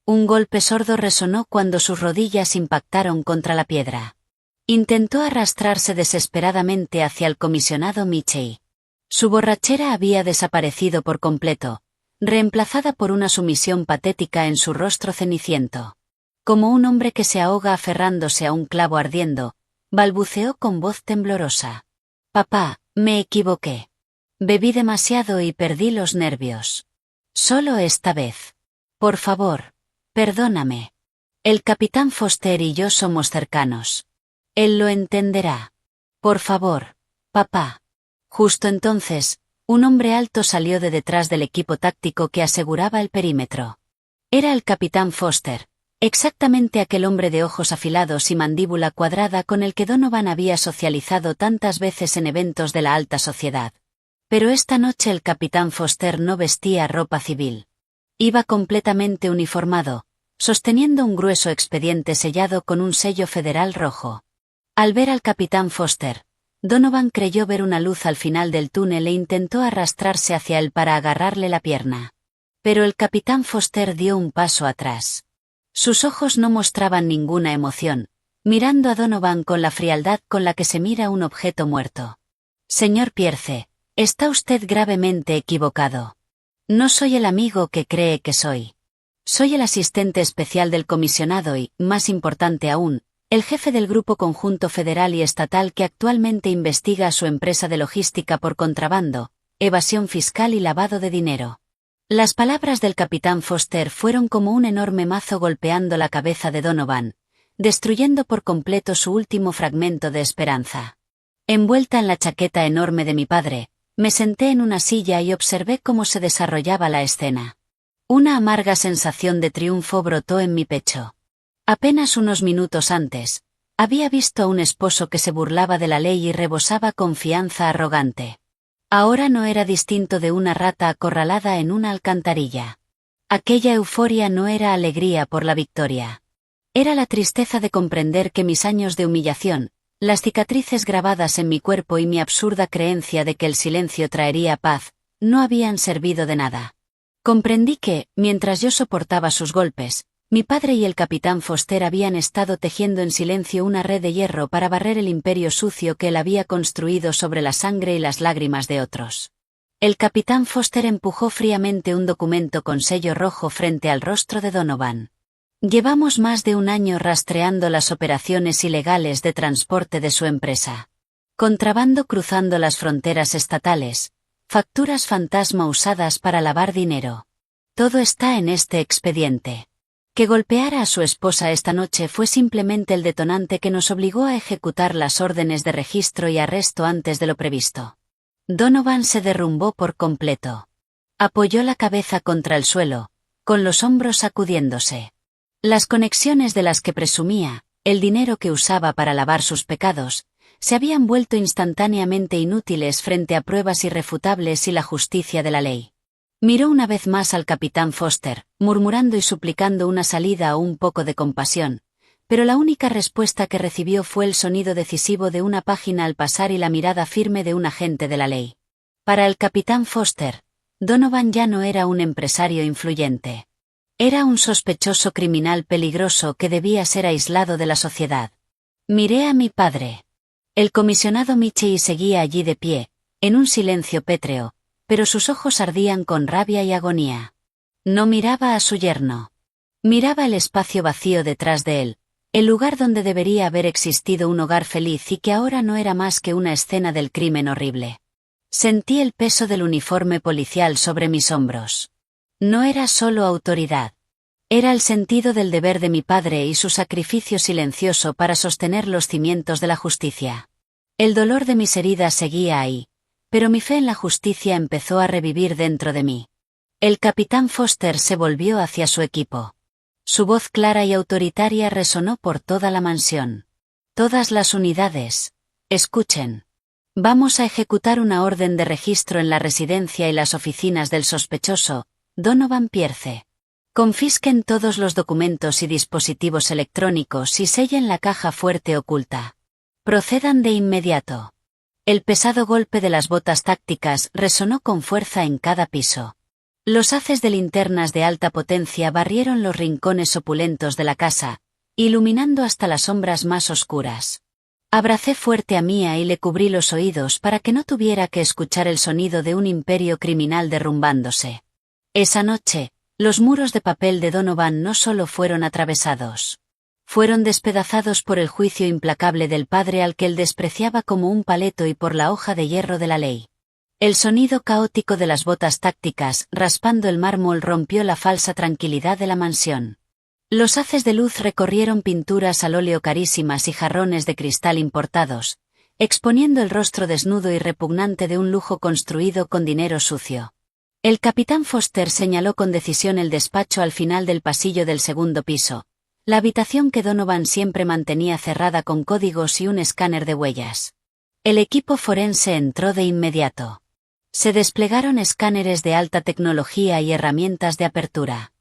Un golpe sordo resonó cuando sus rodillas impactaron contra la piedra. Intentó arrastrarse desesperadamente hacia el comisionado Michei. Su borrachera había desaparecido por completo, reemplazada por una sumisión patética en su rostro ceniciento. Como un hombre que se ahoga aferrándose a un clavo ardiendo, balbuceó con voz temblorosa. Papá, me equivoqué. Bebí demasiado y perdí los nervios. Solo esta vez. Por favor, perdóname. El capitán Foster y yo somos cercanos. Él lo entenderá. Por favor, papá. Justo entonces, un hombre alto salió de detrás del equipo táctico que aseguraba el perímetro. Era el capitán Foster, exactamente aquel hombre de ojos afilados y mandíbula cuadrada con el que Donovan había socializado tantas veces en eventos de la alta sociedad. Pero esta noche el capitán Foster no vestía ropa civil. Iba completamente uniformado, sosteniendo un grueso expediente sellado con un sello federal rojo. Al ver al capitán Foster, Donovan creyó ver una luz al final del túnel e intentó arrastrarse hacia él para agarrarle la pierna. Pero el capitán Foster dio un paso atrás. Sus ojos no mostraban ninguna emoción, mirando a Donovan con la frialdad con la que se mira un objeto muerto. Señor Pierce, está usted gravemente equivocado. No soy el amigo que cree que soy. Soy el asistente especial del comisionado y, más importante aún, el jefe del Grupo Conjunto Federal y Estatal que actualmente investiga a su empresa de logística por contrabando, evasión fiscal y lavado de dinero. Las palabras del capitán Foster fueron como un enorme mazo golpeando la cabeza de Donovan, destruyendo por completo su último fragmento de esperanza. Envuelta en la chaqueta enorme de mi padre, me senté en una silla y observé cómo se desarrollaba la escena. Una amarga sensación de triunfo brotó en mi pecho. Apenas unos minutos antes, había visto a un esposo que se burlaba de la ley y rebosaba confianza arrogante. Ahora no era distinto de una rata acorralada en una alcantarilla. Aquella euforia no era alegría por la victoria. Era la tristeza de comprender que mis años de humillación, las cicatrices grabadas en mi cuerpo y mi absurda creencia de que el silencio traería paz, no habían servido de nada. Comprendí que, mientras yo soportaba sus golpes, mi padre y el capitán Foster habían estado tejiendo en silencio una red de hierro para barrer el imperio sucio que él había construido sobre la sangre y las lágrimas de otros. El capitán Foster empujó fríamente un documento con sello rojo frente al rostro de Donovan. Llevamos más de un año rastreando las operaciones ilegales de transporte de su empresa. Contrabando cruzando las fronteras estatales, facturas fantasma usadas para lavar dinero. Todo está en este expediente. Que golpeara a su esposa esta noche fue simplemente el detonante que nos obligó a ejecutar las órdenes de registro y arresto antes de lo previsto. Donovan se derrumbó por completo. Apoyó la cabeza contra el suelo, con los hombros sacudiéndose. Las conexiones de las que presumía, el dinero que usaba para lavar sus pecados, se habían vuelto instantáneamente inútiles frente a pruebas irrefutables y la justicia de la ley. Miró una vez más al capitán Foster, murmurando y suplicando una salida o un poco de compasión, pero la única respuesta que recibió fue el sonido decisivo de una página al pasar y la mirada firme de un agente de la ley. Para el capitán Foster, Donovan ya no era un empresario influyente. Era un sospechoso criminal peligroso que debía ser aislado de la sociedad. Miré a mi padre. El comisionado Michie seguía allí de pie, en un silencio pétreo, pero sus ojos ardían con rabia y agonía. No miraba a su yerno. Miraba el espacio vacío detrás de él, el lugar donde debería haber existido un hogar feliz y que ahora no era más que una escena del crimen horrible. Sentí el peso del uniforme policial sobre mis hombros. No era solo autoridad. Era el sentido del deber de mi padre y su sacrificio silencioso para sostener los cimientos de la justicia. El dolor de mis heridas seguía ahí, pero mi fe en la justicia empezó a revivir dentro de mí. El capitán Foster se volvió hacia su equipo. Su voz clara y autoritaria resonó por toda la mansión. Todas las unidades, escuchen. Vamos a ejecutar una orden de registro en la residencia y las oficinas del sospechoso, Donovan Pierce. Confisquen todos los documentos y dispositivos electrónicos y sellen la caja fuerte oculta. Procedan de inmediato. El pesado golpe de las botas tácticas resonó con fuerza en cada piso. Los haces de linternas de alta potencia barrieron los rincones opulentos de la casa, iluminando hasta las sombras más oscuras. Abracé fuerte a Mia y le cubrí los oídos para que no tuviera que escuchar el sonido de un imperio criminal derrumbándose. Esa noche, los muros de papel de Donovan no solo fueron atravesados. Fueron despedazados por el juicio implacable del padre al que él despreciaba como un paleto y por la hoja de hierro de la ley. El sonido caótico de las botas tácticas raspando el mármol rompió la falsa tranquilidad de la mansión. Los haces de luz recorrieron pinturas al óleo carísimas y jarrones de cristal importados, exponiendo el rostro desnudo y repugnante de un lujo construido con dinero sucio. El capitán Foster señaló con decisión el despacho al final del pasillo del segundo piso, la habitación que Donovan siempre mantenía cerrada con códigos y un escáner de huellas. El equipo forense entró de inmediato. Se desplegaron escáneres de alta tecnología y herramientas de apertura.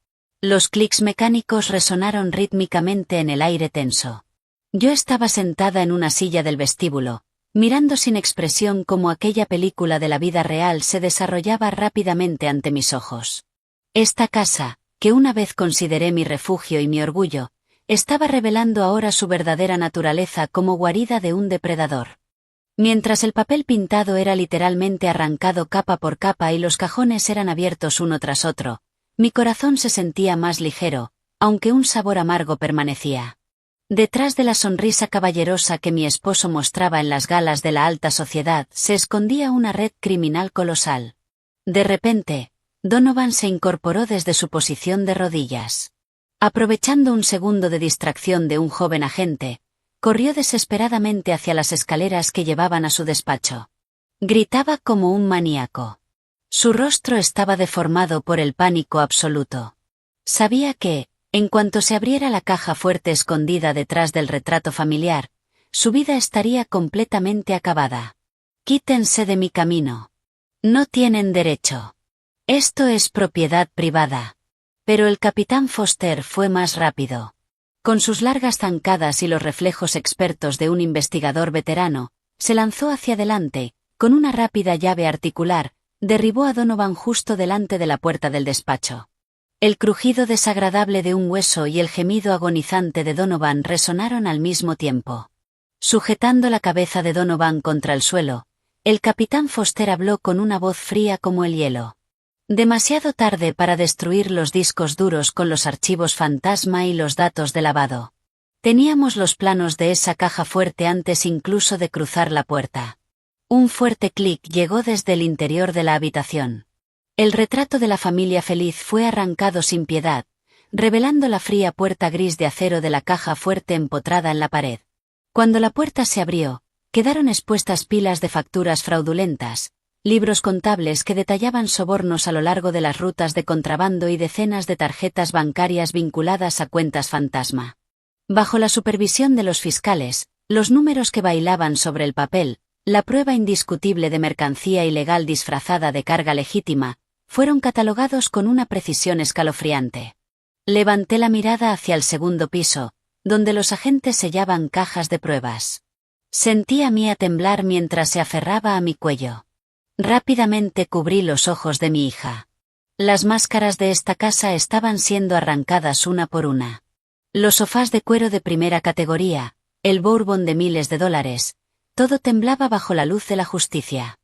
Los clics mecánicos resonaron rítmicamente en el aire tenso. Yo estaba sentada en una silla del vestíbulo, mirando sin expresión cómo aquella película de la vida real se desarrollaba rápidamente ante mis ojos. Esta casa, que una vez consideré mi refugio y mi orgullo, estaba revelando ahora su verdadera naturaleza como guarida de un depredador. Mientras el papel pintado era literalmente arrancado capa por capa y los cajones eran abiertos uno tras otro, mi corazón se sentía más ligero, aunque un sabor amargo permanecía. Detrás de la sonrisa caballerosa que mi esposo mostraba en las galas de la alta sociedad se escondía una red criminal colosal. De repente, Donovan se incorporó desde su posición de rodillas. Aprovechando un segundo de distracción de un joven agente, corrió desesperadamente hacia las escaleras que llevaban a su despacho. Gritaba como un maníaco. Su rostro estaba deformado por el pánico absoluto. Sabía que, en cuanto se abriera la caja fuerte escondida detrás del retrato familiar, su vida estaría completamente acabada. Quítense de mi camino. No tienen derecho. Esto es propiedad privada. Pero el capitán Foster fue más rápido. Con sus largas zancadas y los reflejos expertos de un investigador veterano, se lanzó hacia adelante, con una rápida llave articular, derribó a Donovan justo delante de la puerta del despacho. El crujido desagradable de un hueso y el gemido agonizante de Donovan resonaron al mismo tiempo. Sujetando la cabeza de Donovan contra el suelo, el capitán Foster habló con una voz fría como el hielo. Demasiado tarde para destruir los discos duros con los archivos fantasma y los datos de lavado. Teníamos los planos de esa caja fuerte antes incluso de cruzar la puerta. Un fuerte clic llegó desde el interior de la habitación. El retrato de la familia feliz fue arrancado sin piedad, revelando la fría puerta gris de acero de la caja fuerte empotrada en la pared. Cuando la puerta se abrió, quedaron expuestas pilas de facturas fraudulentas, libros contables que detallaban sobornos a lo largo de las rutas de contrabando y decenas de tarjetas bancarias vinculadas a cuentas fantasma. Bajo la supervisión de los fiscales, los números que bailaban sobre el papel, la prueba indiscutible de mercancía ilegal disfrazada de carga legítima, fueron catalogados con una precisión escalofriante. Levanté la mirada hacia el segundo piso, donde los agentes sellaban cajas de pruebas. Sentí a Mia temblar mientras se aferraba a mi cuello. Rápidamente cubrí los ojos de mi hija. Las máscaras de esta casa estaban siendo arrancadas una por una. Los sofás de cuero de primera categoría, el bourbon de miles de dólares, todo temblaba bajo la luz de la justicia.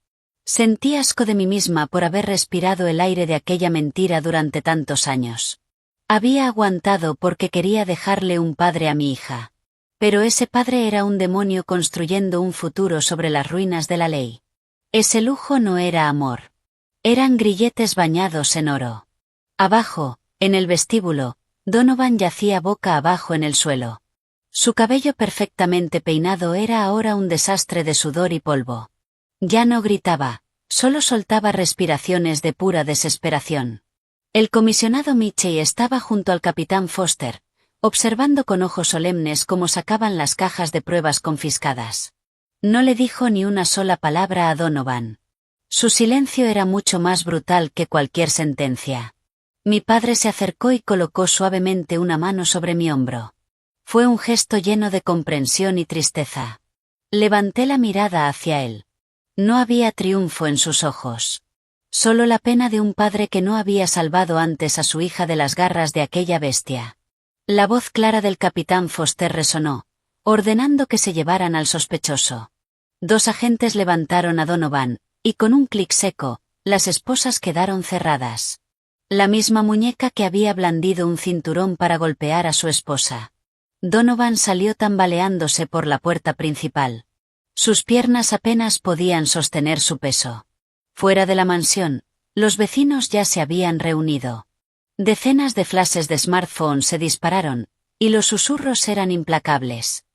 Sentí asco de mí misma por haber respirado el aire de aquella mentira durante tantos años. Había aguantado porque quería dejarle un padre a mi hija. Pero ese padre era un demonio construyendo un futuro sobre las ruinas de la ley. Ese lujo no era amor. Eran grilletes bañados en oro. Abajo, en el vestíbulo, Donovan yacía boca abajo en el suelo. Su cabello perfectamente peinado era ahora un desastre de sudor y polvo. Ya no gritaba, solo soltaba respiraciones de pura desesperación. El comisionado Mitchell estaba junto al capitán Foster, observando con ojos solemnes cómo sacaban las cajas de pruebas confiscadas. No le dijo ni una sola palabra a Donovan. Su silencio era mucho más brutal que cualquier sentencia. Mi padre se acercó y colocó suavemente una mano sobre mi hombro. Fue un gesto lleno de comprensión y tristeza. Levanté la mirada hacia él. No había triunfo en sus ojos. Solo la pena de un padre que no había salvado antes a su hija de las garras de aquella bestia. La voz clara del capitán Foster resonó, ordenando que se llevaran al sospechoso. Dos agentes levantaron a Donovan, y con un clic seco, las esposas quedaron cerradas. La misma muñeca que había blandido un cinturón para golpear a su esposa. Donovan salió tambaleándose por la puerta principal. Sus piernas apenas podían sostener su peso. Fuera de la mansión, los vecinos ya se habían reunido. Decenas de flashes de smartphone se dispararon, y los susurros eran implacables.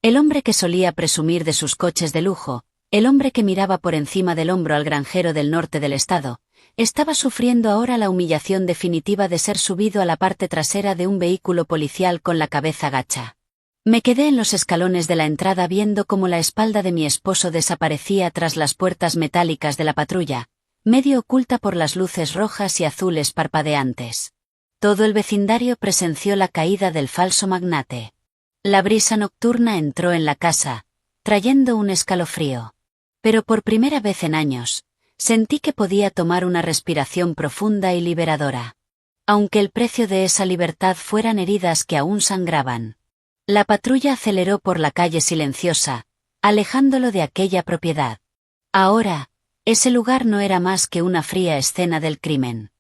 El hombre que solía presumir de sus coches de lujo, el hombre que miraba por encima del hombro al granjero del norte del estado, estaba sufriendo ahora la humillación definitiva de ser subido a la parte trasera de un vehículo policial con la cabeza gacha. Me quedé en los escalones de la entrada viendo cómo la espalda de mi esposo desaparecía tras las puertas metálicas de la patrulla, medio oculta por las luces rojas y azules parpadeantes. Todo el vecindario presenció la caída del falso magnate. La brisa nocturna entró en la casa, trayendo un escalofrío. Pero por primera vez en años, sentí que podía tomar una respiración profunda y liberadora. Aunque el precio de esa libertad fueran heridas que aún sangraban. La patrulla aceleró por la calle silenciosa, alejándolo de aquella propiedad. Ahora, ese lugar no era más que una fría escena del crimen.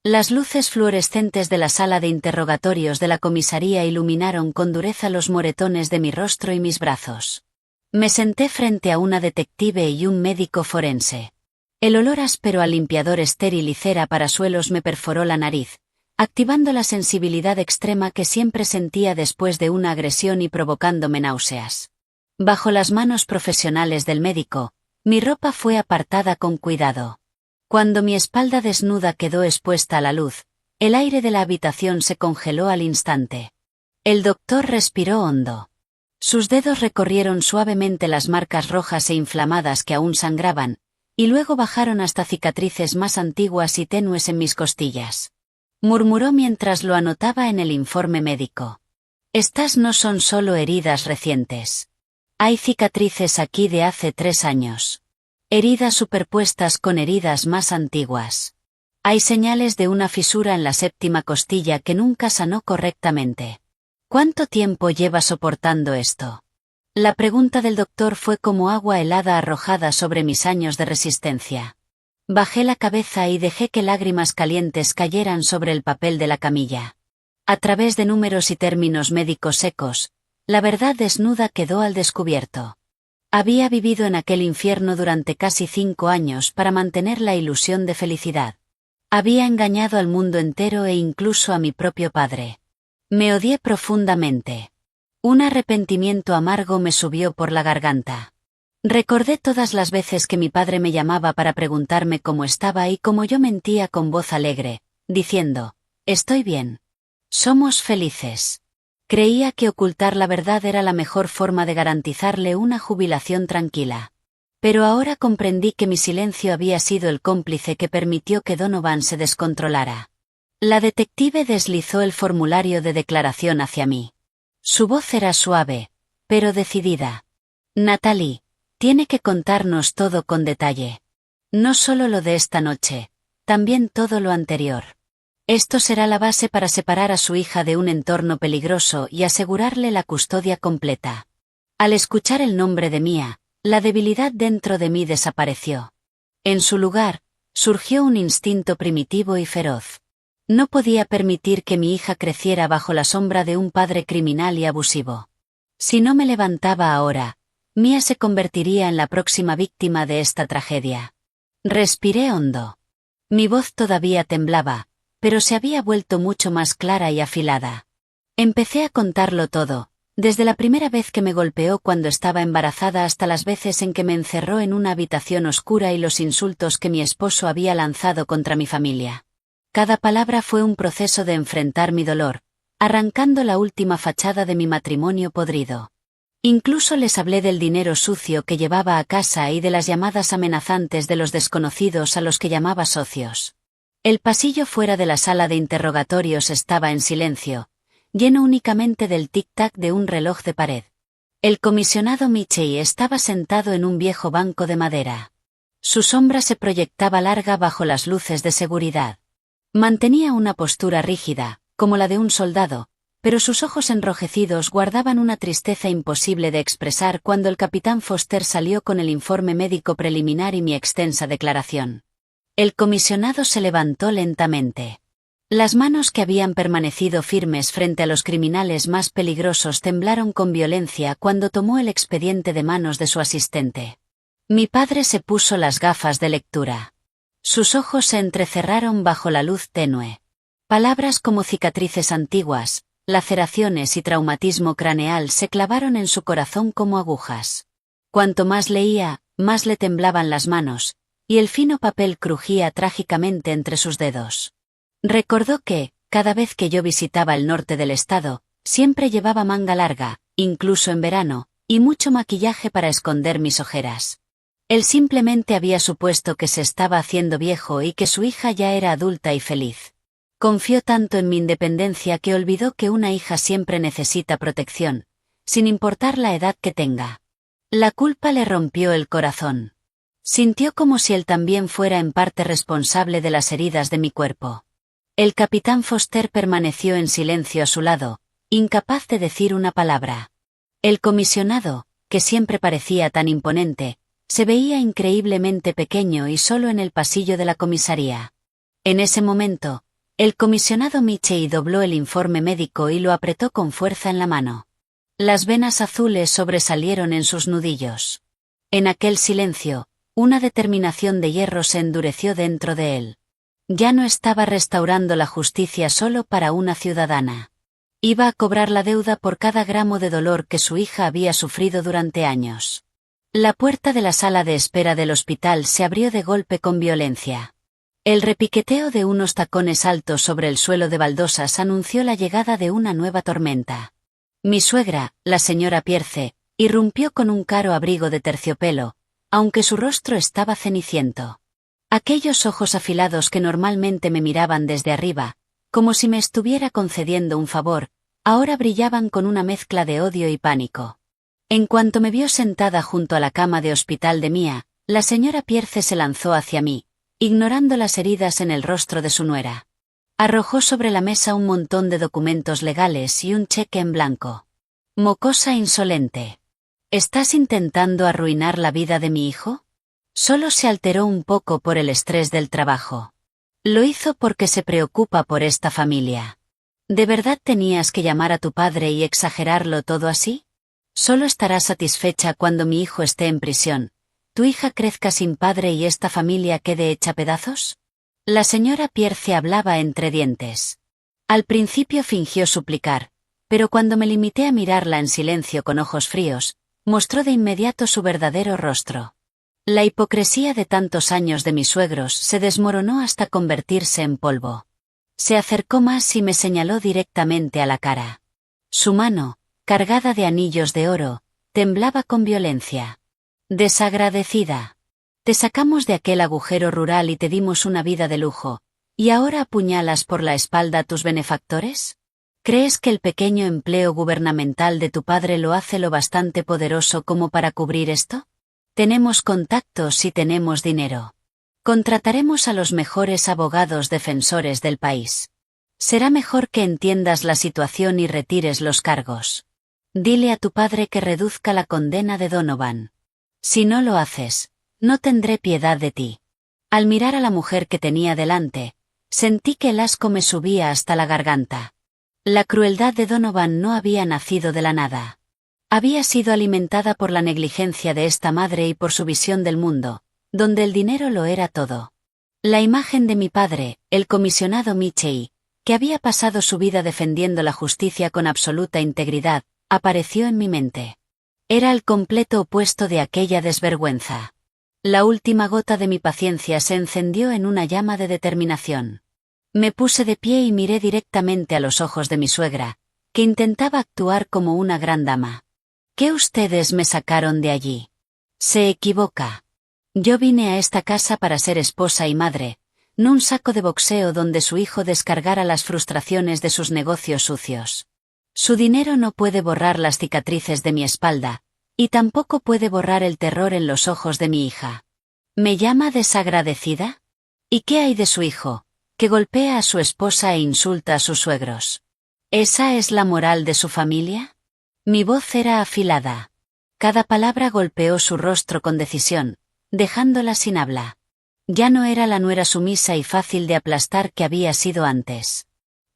Las luces fluorescentes de la sala de interrogatorios de la comisaría iluminaron con dureza los moretones de mi rostro y mis brazos. Me senté frente a una detective y un médico forense. El olor áspero a limpiador estéril y cera para suelos me perforó la nariz, activando la sensibilidad extrema que siempre sentía después de una agresión y provocándome náuseas. Bajo las manos profesionales del médico, mi ropa fue apartada con cuidado. Cuando mi espalda desnuda quedó expuesta a la luz, el aire de la habitación se congeló al instante. El doctor respiró hondo. Sus dedos recorrieron suavemente las marcas rojas e inflamadas que aún sangraban, y luego bajaron hasta cicatrices más antiguas y tenues en mis costillas. murmuró mientras lo anotaba en el informe médico. Estas no son solo heridas recientes. Hay cicatrices aquí de hace 3 años. Heridas superpuestas con heridas más antiguas. Hay señales de una fisura en la 7ª costilla que nunca sanó correctamente. ¿Cuánto tiempo lleva soportando esto? La pregunta del doctor fue como agua helada arrojada sobre mis años de resistencia. Bajé la cabeza y dejé que lágrimas calientes cayeran sobre el papel de la camilla. A través de números y términos médicos secos, la verdad desnuda quedó al descubierto. Había vivido en aquel infierno durante casi 5 años para mantener la ilusión de felicidad. Había engañado al mundo entero e incluso a mi propio padre. Me odié profundamente. Un arrepentimiento amargo me subió por la garganta. Recordé todas las veces que mi padre me llamaba para preguntarme cómo estaba y cómo yo mentía con voz alegre, diciendo, «Estoy bien. Somos felices». Creía que ocultar la verdad era la mejor forma de garantizarle una jubilación tranquila. Pero ahora comprendí que mi silencio había sido el cómplice que permitió que Donovan se descontrolara. La detective deslizó el formulario de declaración hacia mí. Su voz era suave, pero decidida. «Natalie, tiene que contarnos todo con detalle. No solo lo de esta noche, también todo lo anterior. Esto será la base para separar a su hija de un entorno peligroso y asegurarle la custodia completa». Al escuchar el nombre de Mia, la debilidad dentro de mí desapareció. En su lugar, surgió un instinto primitivo y feroz. No podía permitir que mi hija creciera bajo la sombra de un padre criminal y abusivo. Si no me levantaba ahora, Mia se convertiría en la próxima víctima de esta tragedia. Respiré hondo. Mi voz todavía temblaba, pero se había vuelto mucho más clara y afilada. Empecé a contarlo todo, desde la primera vez que me golpeó cuando estaba embarazada hasta las veces en que me encerró en una habitación oscura y los insultos que mi esposo había lanzado contra mi familia. Cada palabra fue un proceso de enfrentar mi dolor, arrancando la última fachada de mi matrimonio podrido. Incluso les hablé del dinero sucio que llevaba a casa y de las llamadas amenazantes de los desconocidos a los que llamaba socios. El pasillo fuera de la sala de interrogatorios estaba en silencio, lleno únicamente del tic-tac de un reloj de pared. El comisionado Michei estaba sentado en un viejo banco de madera. Su sombra se proyectaba larga bajo las luces de seguridad. Mantenía una postura rígida, como la de un soldado, pero sus ojos enrojecidos guardaban una tristeza imposible de expresar cuando el capitán Foster salió con el informe médico preliminar y mi extensa declaración. El comisionado se levantó lentamente. Las manos que habían permanecido firmes frente a los criminales más peligrosos temblaron con violencia cuando tomó el expediente de manos de su asistente. Mi padre se puso las gafas de lectura. Sus ojos se entrecerraron bajo la luz tenue. Palabras como cicatrices antiguas, laceraciones y traumatismo craneal se clavaron en su corazón como agujas. Cuanto más leía, más le temblaban las manos, y el fino papel crujía trágicamente entre sus dedos. Recordó que, cada vez que yo visitaba el norte del estado, siempre llevaba manga larga, incluso en verano, y mucho maquillaje para esconder mis ojeras. Él simplemente había supuesto que se estaba haciendo viejo y que su hija ya era adulta y feliz. Confió tanto en mi independencia que olvidó que una hija siempre necesita protección, sin importar la edad que tenga. La culpa le rompió el corazón. Sintió como si él también fuera en parte responsable de las heridas de mi cuerpo. El capitán Foster permaneció en silencio a su lado, incapaz de decir una palabra. El comisionado, que siempre parecía tan imponente, se veía increíblemente pequeño y solo en el pasillo de la comisaría. En ese momento, el comisionado Michei dobló el informe médico y lo apretó con fuerza en la mano. Las venas azules sobresalieron en sus nudillos. En aquel silencio, una determinación de hierro se endureció dentro de él. Ya no estaba restaurando la justicia solo para una ciudadana. Iba a cobrar la deuda por cada gramo de dolor que su hija había sufrido durante años. La puerta de la sala de espera del hospital se abrió de golpe con violencia. El repiqueteo de unos tacones altos sobre el suelo de baldosas anunció la llegada de una nueva tormenta. Mi suegra, la señora Pierce, irrumpió con un caro abrigo de terciopelo, aunque su rostro estaba ceniciento. Aquellos ojos afilados que normalmente me miraban desde arriba, como si me estuviera concediendo un favor, ahora brillaban con una mezcla de odio y pánico. En cuanto me vio sentada junto a la cama de hospital de Mia, la señora Pierce se lanzó hacia mí, ignorando las heridas en el rostro de su nuera. Arrojó sobre la mesa un montón de documentos legales y un cheque en blanco. Mocosa insolente. ¿Estás intentando arruinar la vida de mi hijo? Solo se alteró un poco por el estrés del trabajo. Lo hizo porque se preocupa por esta familia. ¿De verdad tenías que llamar a tu padre y exagerarlo todo así? Solo estarás satisfecha cuando mi hijo esté en prisión, tu hija crezca sin padre y esta familia quede hecha pedazos. La señora Pierce hablaba entre dientes. Al principio fingió suplicar, pero cuando me limité a mirarla en silencio con ojos fríos, mostró de inmediato su verdadero rostro. La hipocresía de tantos años de mis suegros se desmoronó hasta convertirse en polvo. Se acercó más y me señaló directamente a la cara. Su mano, cargada de anillos de oro, temblaba con violencia. Desagradecida. Te sacamos de aquel agujero rural y te dimos una vida de lujo, ¿y ahora apuñalas por la espalda a tus benefactores? ¿Crees que el pequeño empleo gubernamental de tu padre lo hace lo bastante poderoso como para cubrir esto? Tenemos contactos y tenemos dinero. Contrataremos a los mejores abogados defensores del país. Será mejor que entiendas la situación y retires los cargos. Dile a tu padre que reduzca la condena de Donovan. Si no lo haces, no tendré piedad de ti. Al mirar a la mujer que tenía delante, sentí que el asco me subía hasta la garganta. La crueldad de Donovan no había nacido de la nada. Había sido alimentada por la negligencia de esta madre y por su visión del mundo, donde el dinero lo era todo. La imagen de mi padre, el comisionado Michei, que había pasado su vida defendiendo la justicia con absoluta integridad, apareció en mi mente. Era el completo opuesto de aquella desvergüenza. La última gota de mi paciencia se encendió en una llama de determinación. Me puse de pie y miré directamente a los ojos de mi suegra, que intentaba actuar como una gran dama. ¿Qué ustedes me sacaron de allí? Se equivoca. Yo vine a esta casa para ser esposa y madre, no un saco de boxeo donde su hijo descargara las frustraciones de sus negocios sucios. Su dinero no puede borrar las cicatrices de mi espalda, y tampoco puede borrar el terror en los ojos de mi hija. ¿Me llama desagradecida? ¿Y qué hay de su hijo, que golpea a su esposa e insulta a sus suegros? ¿Esa es la moral de su familia? Mi voz era afilada. Cada palabra golpeó su rostro con decisión, dejándola sin habla. Ya no era la nuera sumisa y fácil de aplastar que había sido antes.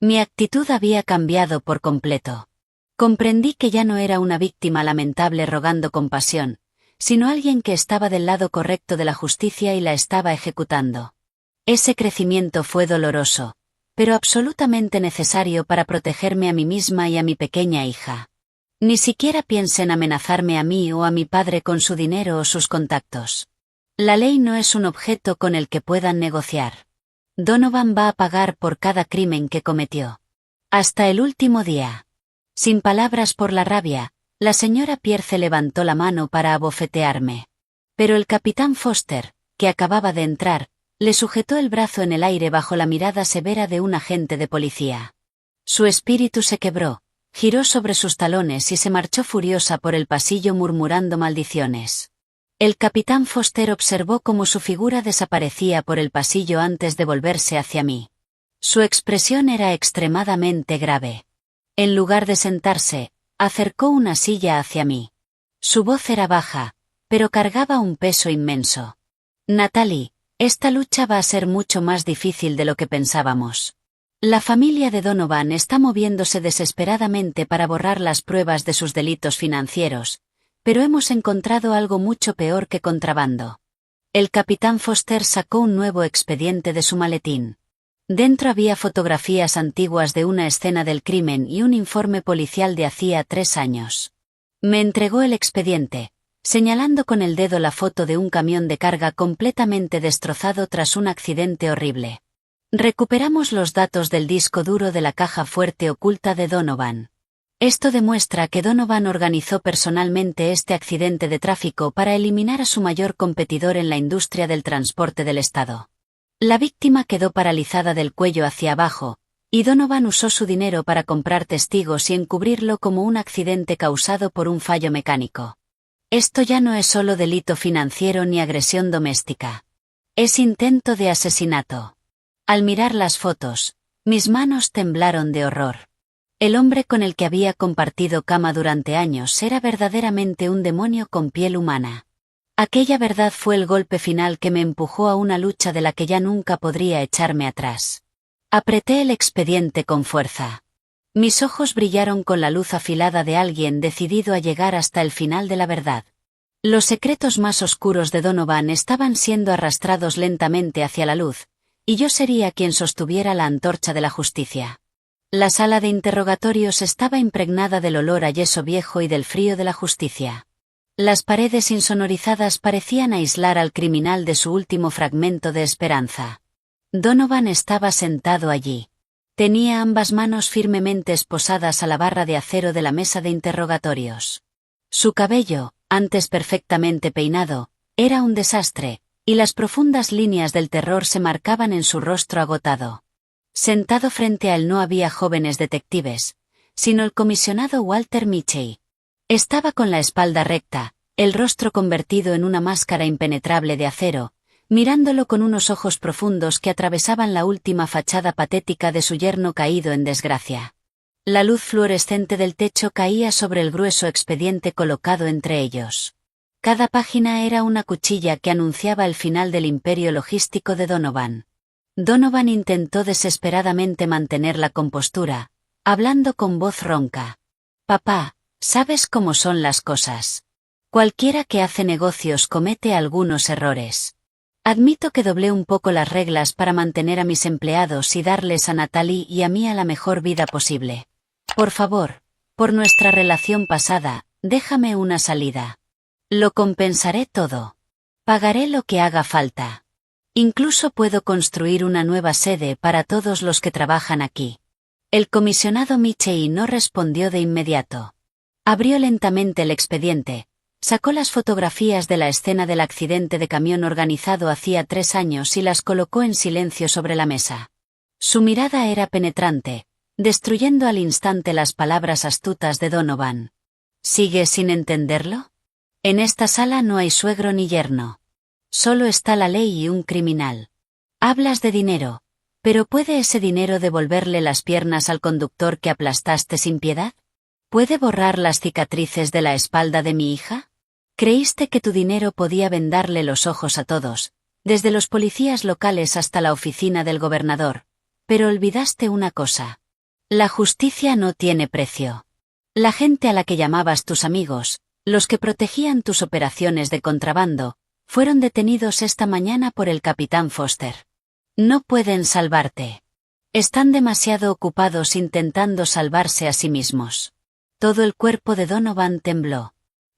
Mi actitud había cambiado por completo. Comprendí que ya no era una víctima lamentable rogando compasión, sino alguien que estaba del lado correcto de la justicia y la estaba ejecutando. Ese crecimiento fue doloroso, pero absolutamente necesario para protegerme a mí misma y a mi pequeña hija. Ni siquiera piensen amenazarme a mí o a mi padre con su dinero o sus contactos. La ley no es un objeto con el que puedan negociar. Donovan va a pagar por cada crimen que cometió. Hasta el último día. Sin palabras por la rabia, la señora Pierce levantó la mano para abofetearme. Pero el capitán Foster, que acababa de entrar, le sujetó el brazo en el aire bajo la mirada severa de un agente de policía. Su espíritu se quebró, giró sobre sus talones y se marchó furiosa por el pasillo murmurando maldiciones. El capitán Foster observó cómo su figura desaparecía por el pasillo antes de volverse hacia mí. Su expresión era extremadamente grave. En lugar de sentarse, acercó una silla hacia mí. Su voz era baja, pero cargaba un peso inmenso. Natalie, esta lucha va a ser mucho más difícil de lo que pensábamos. La familia de Donovan está moviéndose desesperadamente para borrar las pruebas de sus delitos financieros, pero hemos encontrado algo mucho peor que contrabando. El capitán Foster sacó un nuevo expediente de su maletín. Dentro había fotografías antiguas de una escena del crimen y un informe policial de hacía 3 años. Me entregó el expediente, señalando con el dedo la foto de un camión de carga completamente destrozado tras un accidente horrible. Recuperamos los datos del disco duro de la caja fuerte oculta de Donovan. Esto demuestra que Donovan organizó personalmente este accidente de tráfico para eliminar a su mayor competidor en la industria del transporte del Estado. La víctima quedó paralizada del cuello hacia abajo, Y Donovan usó su dinero para comprar testigos y encubrirlo como un accidente causado por un fallo mecánico. Esto ya no es solo delito financiero ni agresión doméstica. Es intento de asesinato. Al mirar las fotos, mis manos temblaron de horror. El hombre con el que había compartido cama durante años era verdaderamente un demonio con piel humana. Aquella verdad fue el golpe final que me empujó a una lucha de la que ya nunca podría echarme atrás. Apreté el expediente con fuerza. Mis ojos brillaron con la luz afilada de alguien decidido a llegar hasta el final de la verdad. Los secretos más oscuros de Donovan estaban siendo arrastrados lentamente hacia la luz, y yo sería quien sostuviera la antorcha de la justicia. La sala de interrogatorios estaba impregnada del olor a yeso viejo y del frío de la justicia. Las paredes insonorizadas parecían aislar al criminal de su último fragmento de esperanza. Donovan estaba sentado allí. Tenía ambas manos firmemente esposadas a la barra de acero de la mesa de interrogatorios. Su cabello, antes perfectamente peinado, era un desastre, y las profundas líneas del terror se marcaban en su rostro agotado. Sentado frente a él no había jóvenes detectives, sino el comisionado Walter Mitchell. Estaba con la espalda recta, el rostro convertido en una máscara impenetrable de acero, mirándolo con unos ojos profundos que atravesaban la última fachada patética de su yerno caído en desgracia. La luz fluorescente del techo caía sobre el grueso expediente colocado entre ellos. Cada página era una cuchilla que anunciaba el final del imperio logístico de Donovan. Donovan intentó desesperadamente mantener la compostura, hablando con voz ronca. «Papá, sabes cómo son las cosas. Cualquiera que hace negocios comete algunos errores. Admito que doblé un poco las reglas para mantener a mis empleados y darles a Natalie y a mí la mejor vida posible. Por favor, por nuestra relación pasada, déjame una salida. Lo compensaré todo. Pagaré lo que haga falta. Incluso puedo construir una nueva sede para todos los que trabajan aquí». El comisionado Mitchell no respondió de inmediato. Abrió lentamente el expediente, sacó las fotografías de la escena del accidente de camión organizado hacía 3 años y las colocó en silencio sobre la mesa. Su mirada era penetrante, destruyendo al instante las palabras astutas de Donovan. ¿Sigues sin entenderlo? En esta sala no hay suegro ni yerno. Solo está la ley y un criminal. Hablas de dinero, pero ¿puede ese dinero devolverle las piernas al conductor que aplastaste sin piedad? ¿Puede borrar las cicatrices de la espalda de mi hija? Creíste que tu dinero podía vendarle los ojos a todos, desde los policías locales hasta la oficina del gobernador, pero olvidaste una cosa. La justicia no tiene precio. La gente a la que llamabas tus amigos, los que protegían tus operaciones de contrabando, fueron detenidos esta mañana por el capitán Foster. No pueden salvarte. Están demasiado ocupados intentando salvarse a sí mismos. Todo el cuerpo de Donovan tembló.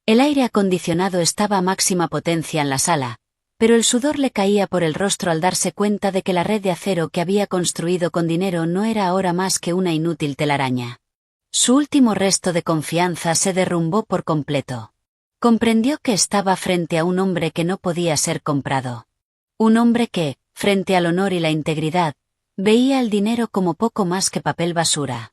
El aire acondicionado estaba a máxima potencia en la sala, pero el sudor le caía por el rostro al darse cuenta de que la red de acero que había construido con dinero no era ahora más que una inútil telaraña. Su último resto de confianza se derrumbó por completo. Comprendió que estaba frente a un hombre que no podía ser comprado. Un hombre que, frente al honor y la integridad, veía el dinero como poco más que papel basura.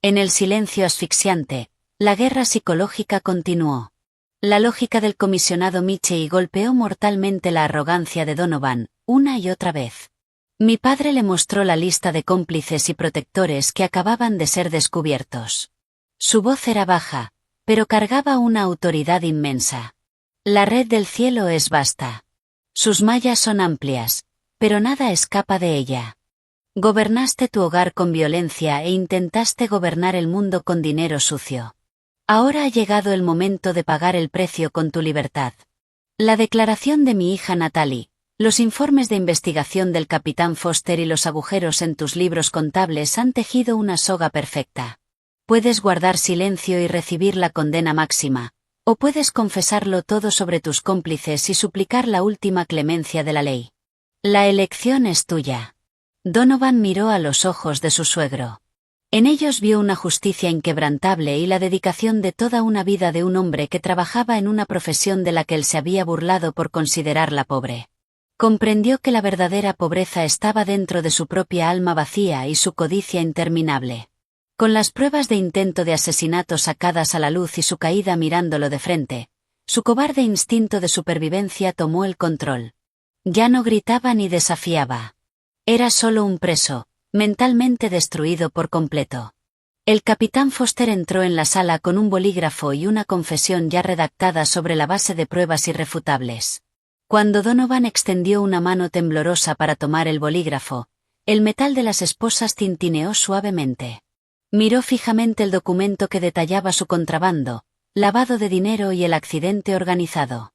En el silencio asfixiante, la guerra psicológica continuó. La lógica del comisionado Mitchell golpeó mortalmente la arrogancia de Donovan, una y otra vez. Mi padre le mostró la lista de cómplices y protectores que acababan de ser descubiertos. Su voz era baja, pero cargaba una autoridad inmensa. La red del cielo es vasta. Sus mallas son amplias, pero nada escapa de ella. Gobernaste tu hogar con violencia e intentaste gobernar el mundo con dinero sucio. Ahora ha llegado el momento de pagar el precio con tu libertad. La declaración de mi hija Natalie, los informes de investigación del capitán Foster y los agujeros en tus libros contables han tejido una soga perfecta. Puedes guardar silencio y recibir la condena máxima, o puedes confesarlo todo sobre tus cómplices y suplicar la última clemencia de la ley. La elección es tuya. Donovan miró a los ojos de su suegro. En ellos vio una justicia inquebrantable y la dedicación de toda una vida de un hombre que trabajaba en una profesión de la que él se había burlado por considerarla pobre. Comprendió que la verdadera pobreza estaba dentro de su propia alma vacía y su codicia interminable. Con las pruebas de intento de asesinato sacadas a la luz y su caída mirándolo de frente, su cobarde instinto de supervivencia tomó el control. Ya no gritaba ni desafiaba. Era solo un preso, mentalmente destruido por completo. El capitán Foster entró en la sala con un bolígrafo y una confesión ya redactada sobre la base de pruebas irrefutables. Cuando Donovan extendió una mano temblorosa para tomar el bolígrafo, el metal de las esposas tintineó suavemente. Miró fijamente el documento que detallaba su contrabando, lavado de dinero y el accidente organizado.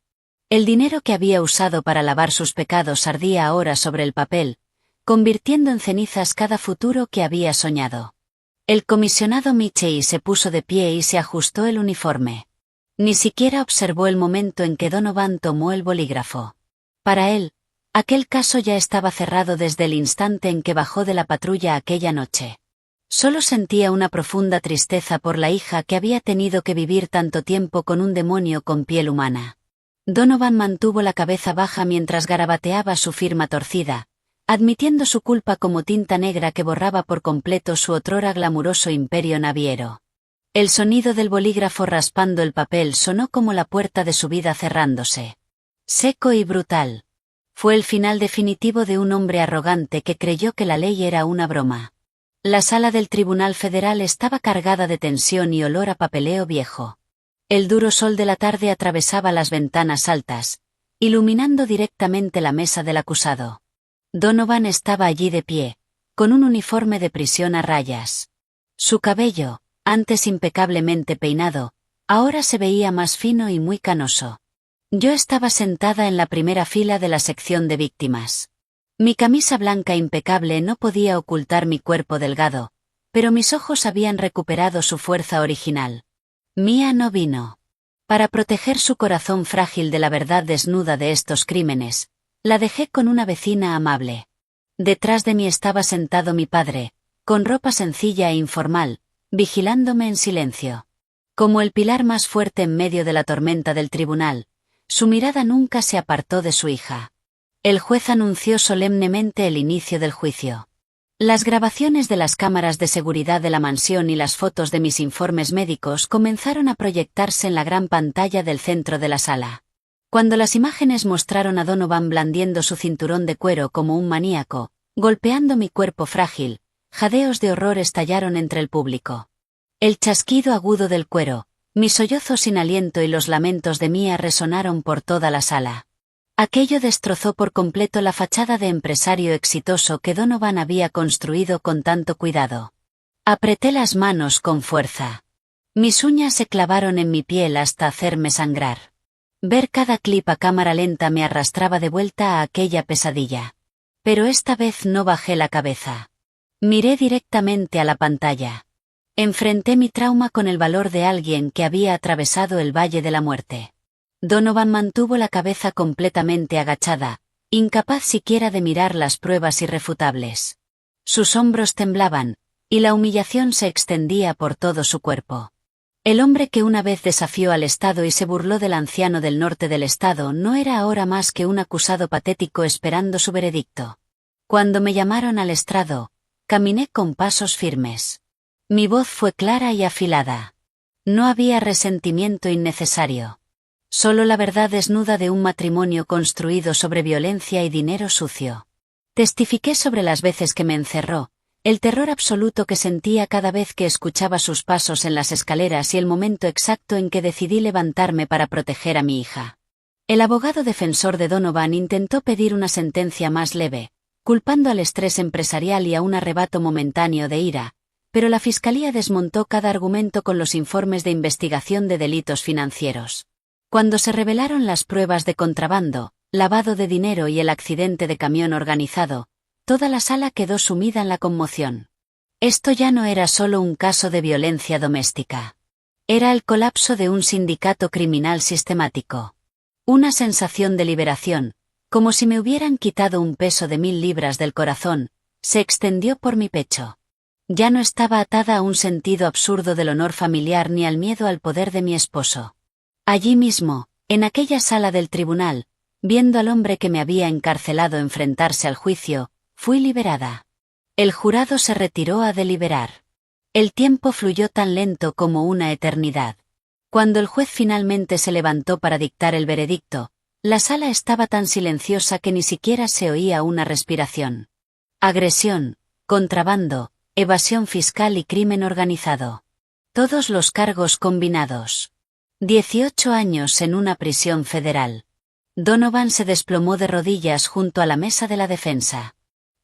El dinero que había usado para lavar sus pecados ardía ahora sobre el papel, convirtiendo en cenizas cada futuro que había soñado. El comisionado Michey se puso de pie y se ajustó el uniforme. Ni siquiera observó el momento en que Donovan tomó el bolígrafo. Para él, aquel caso ya estaba cerrado desde el instante en que bajó de la patrulla aquella noche. Solo sentía una profunda tristeza por la hija que había tenido que vivir tanto tiempo con un demonio con piel humana. Donovan mantuvo la cabeza baja mientras garabateaba su firma torcida, admitiendo su culpa como tinta negra que borraba por completo su otrora glamuroso imperio naviero. El sonido del bolígrafo raspando el papel sonó como la puerta de su vida cerrándose. Seco y brutal. Fue el final definitivo de un hombre arrogante que creyó que la ley era una broma. La sala del Tribunal Federal estaba cargada de tensión y olor a papeleo viejo. El duro sol de la tarde atravesaba las ventanas altas, iluminando directamente la mesa del acusado. Donovan estaba allí de pie, con un uniforme de prisión a rayas. Su cabello, antes impecablemente peinado, ahora se veía más fino y muy canoso. Yo estaba sentada en la primera fila de la sección de víctimas. Mi camisa blanca impecable no podía ocultar mi cuerpo delgado, pero mis ojos habían recuperado su fuerza original. Mia no vino. Para proteger su corazón frágil de la verdad desnuda de estos crímenes, la dejé con una vecina amable. Detrás de mí estaba sentado mi padre, con ropa sencilla e informal, vigilándome en silencio. Como el pilar más fuerte en medio de la tormenta del tribunal, su mirada nunca se apartó de su hija. El juez anunció solemnemente el inicio del juicio. Las grabaciones de las cámaras de seguridad de la mansión y las fotos de mis informes médicos comenzaron a proyectarse en la gran pantalla del centro de la sala. Cuando las imágenes mostraron a Donovan blandiendo su cinturón de cuero como un maníaco, golpeando mi cuerpo frágil, jadeos de horror estallaron entre el público. El chasquido agudo del cuero, mis sollozos sin aliento y los lamentos de Mia resonaron por toda la sala. Aquello destrozó por completo la fachada de empresario exitoso que Donovan había construido con tanto cuidado. Apreté las manos con fuerza. Mis uñas se clavaron en mi piel hasta hacerme sangrar. Ver cada clip a cámara lenta me arrastraba de vuelta a aquella pesadilla. Pero esta vez no bajé la cabeza. Miré directamente a la pantalla. Enfrenté mi trauma con el valor de alguien que había atravesado el valle de la muerte. Donovan mantuvo la cabeza completamente agachada, incapaz siquiera de mirar las pruebas irrefutables. Sus hombros temblaban, y la humillación se extendía por todo su cuerpo. El hombre que una vez desafió al Estado y se burló del anciano del norte del estado no era ahora más que un acusado patético esperando su veredicto. Cuando me llamaron al estrado, caminé con pasos firmes. Mi voz fue clara y afilada. No había resentimiento innecesario. Solo la verdad desnuda de un matrimonio construido sobre violencia y dinero sucio. Testifiqué sobre las veces que me encerró, el terror absoluto que sentía cada vez que escuchaba sus pasos en las escaleras y el momento exacto en que decidí levantarme para proteger a mi hija. El abogado defensor de Donovan intentó pedir una sentencia más leve, culpando al estrés empresarial y a un arrebato momentáneo de ira, pero la fiscalía desmontó cada argumento con los informes de investigación de delitos financieros. Cuando se revelaron las pruebas de contrabando, lavado de dinero y el accidente de camión organizado, toda la sala quedó sumida en la conmoción. Esto ya no era solo un caso de violencia doméstica. Era el colapso de un sindicato criminal sistemático. Una sensación de liberación, como si me hubieran quitado un peso de 1000 libras del corazón, se extendió por mi pecho. Ya no estaba atada a un sentido absurdo del honor familiar ni al miedo al poder de mi esposo. Allí mismo, en aquella sala del tribunal, Viendo al hombre que me había encarcelado enfrentarse al juicio, fui liberada. El jurado se retiró a deliberar. El tiempo fluyó tan lento como una eternidad. Cuando el juez finalmente se levantó para dictar el veredicto, la sala estaba tan silenciosa que ni siquiera se oía una respiración. Agresión, contrabando, evasión fiscal y crimen organizado. Todos los cargos combinados. 18 años en una prisión federal. Donovan se desplomó de rodillas junto a la mesa de la defensa.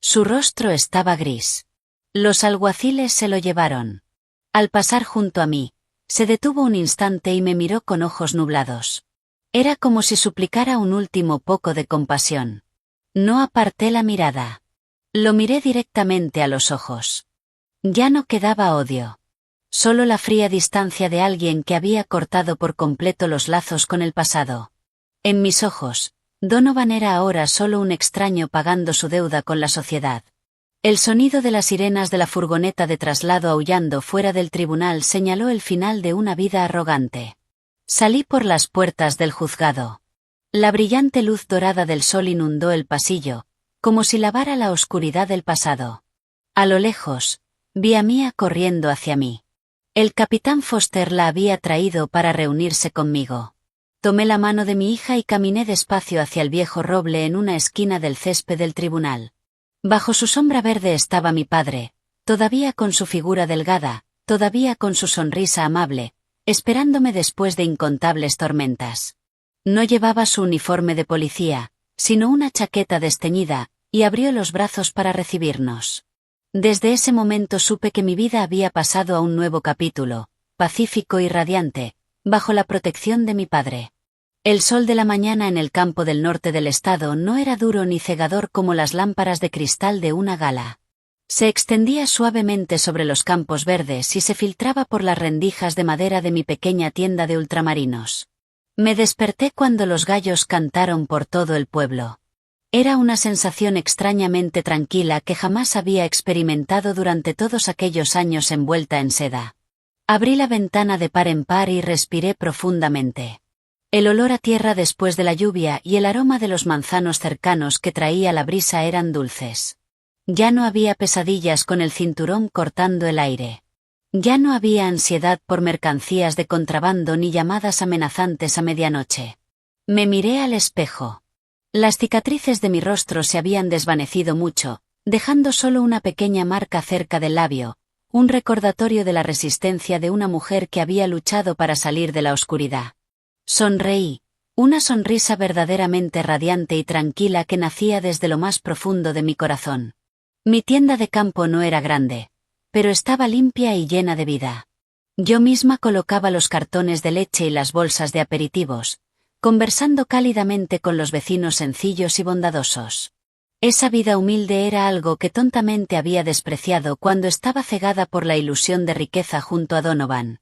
Su rostro estaba gris. Los alguaciles se lo llevaron. Al pasar junto a mí, se detuvo un instante y me miró con ojos nublados. Era como si suplicara un último poco de compasión. No aparté la mirada. Lo miré directamente a los ojos. Ya no quedaba odio. Solo la fría distancia de alguien que había cortado por completo los lazos con el pasado. En mis ojos, Donovan era ahora solo un extraño pagando su deuda con la sociedad. El sonido de las sirenas de la furgoneta de traslado aullando fuera del tribunal señaló el final de una vida arrogante. Salí por las puertas del juzgado. La brillante luz dorada del sol inundó el pasillo, como si lavara la oscuridad del pasado. A lo lejos, vi a Mia corriendo hacia mí. El capitán Foster la había traído para reunirse conmigo. Tomé la mano de mi hija y caminé despacio hacia el viejo roble en una esquina del césped del tribunal. Bajo su sombra verde estaba mi padre, todavía con su figura delgada, todavía con su sonrisa amable, esperándome después de incontables tormentas. No llevaba su uniforme de policía, sino una chaqueta desteñida, y abrió los brazos para recibirnos. Desde ese momento supe que mi vida había pasado a un nuevo capítulo, pacífico y radiante, bajo la protección de mi padre. El sol de la mañana en el campo del norte del estado no era duro ni cegador como las lámparas de cristal de una gala. Se extendía suavemente sobre los campos verdes y se filtraba por las rendijas de madera de mi pequeña tienda de ultramarinos. Me desperté cuando los gallos cantaron por todo el pueblo. Era una sensación extrañamente tranquila que jamás había experimentado durante todos aquellos años envuelta en seda. Abrí la ventana de par en par y respiré profundamente. El olor a tierra después de la lluvia y el aroma de los manzanos cercanos que traía la brisa eran dulces. Ya no había pesadillas con el cinturón cortando el aire. Ya no había ansiedad por mercancías de contrabando ni llamadas amenazantes a medianoche. Me miré al espejo. Las cicatrices de mi rostro se habían desvanecido mucho, dejando solo una pequeña marca cerca del labio, un recordatorio de la resistencia de una mujer que había luchado para salir de la oscuridad. Sonreí, una sonrisa verdaderamente radiante y tranquila que nacía desde lo más profundo de mi corazón. Mi tienda de campo no era grande, pero estaba limpia y llena de vida. Yo misma colocaba los cartones de leche y las bolsas de aperitivos, conversando cálidamente con los vecinos sencillos y bondadosos. Esa vida humilde era algo que tontamente había despreciado cuando estaba cegada por la ilusión de riqueza junto a Donovan.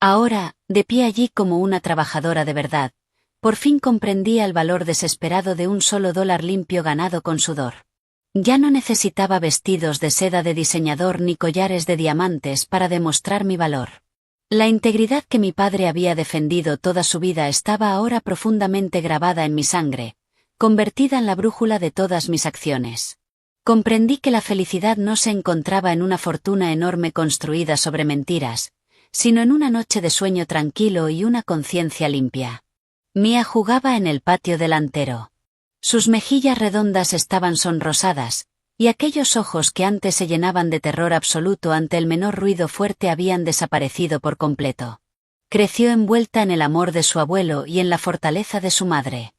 Ahora, de pie allí como una trabajadora de verdad, por fin comprendía el valor desesperado de un solo dólar limpio ganado con sudor. Ya no necesitaba vestidos de seda de diseñador ni collares de diamantes para demostrar mi valor. La integridad que mi padre había defendido toda su vida estaba ahora profundamente grabada en mi sangre, convertida en la brújula de todas mis acciones. Comprendí que la felicidad no se encontraba en una fortuna enorme construida sobre mentiras, sino en una noche de sueño tranquilo y una conciencia limpia. Mia jugaba en el patio delantero. Sus mejillas redondas estaban sonrosadas, y aquellos ojos que antes se llenaban de terror absoluto ante el menor ruido fuerte habían desaparecido por completo. Creció envuelta en el amor de su abuelo y en la fortaleza de su madre.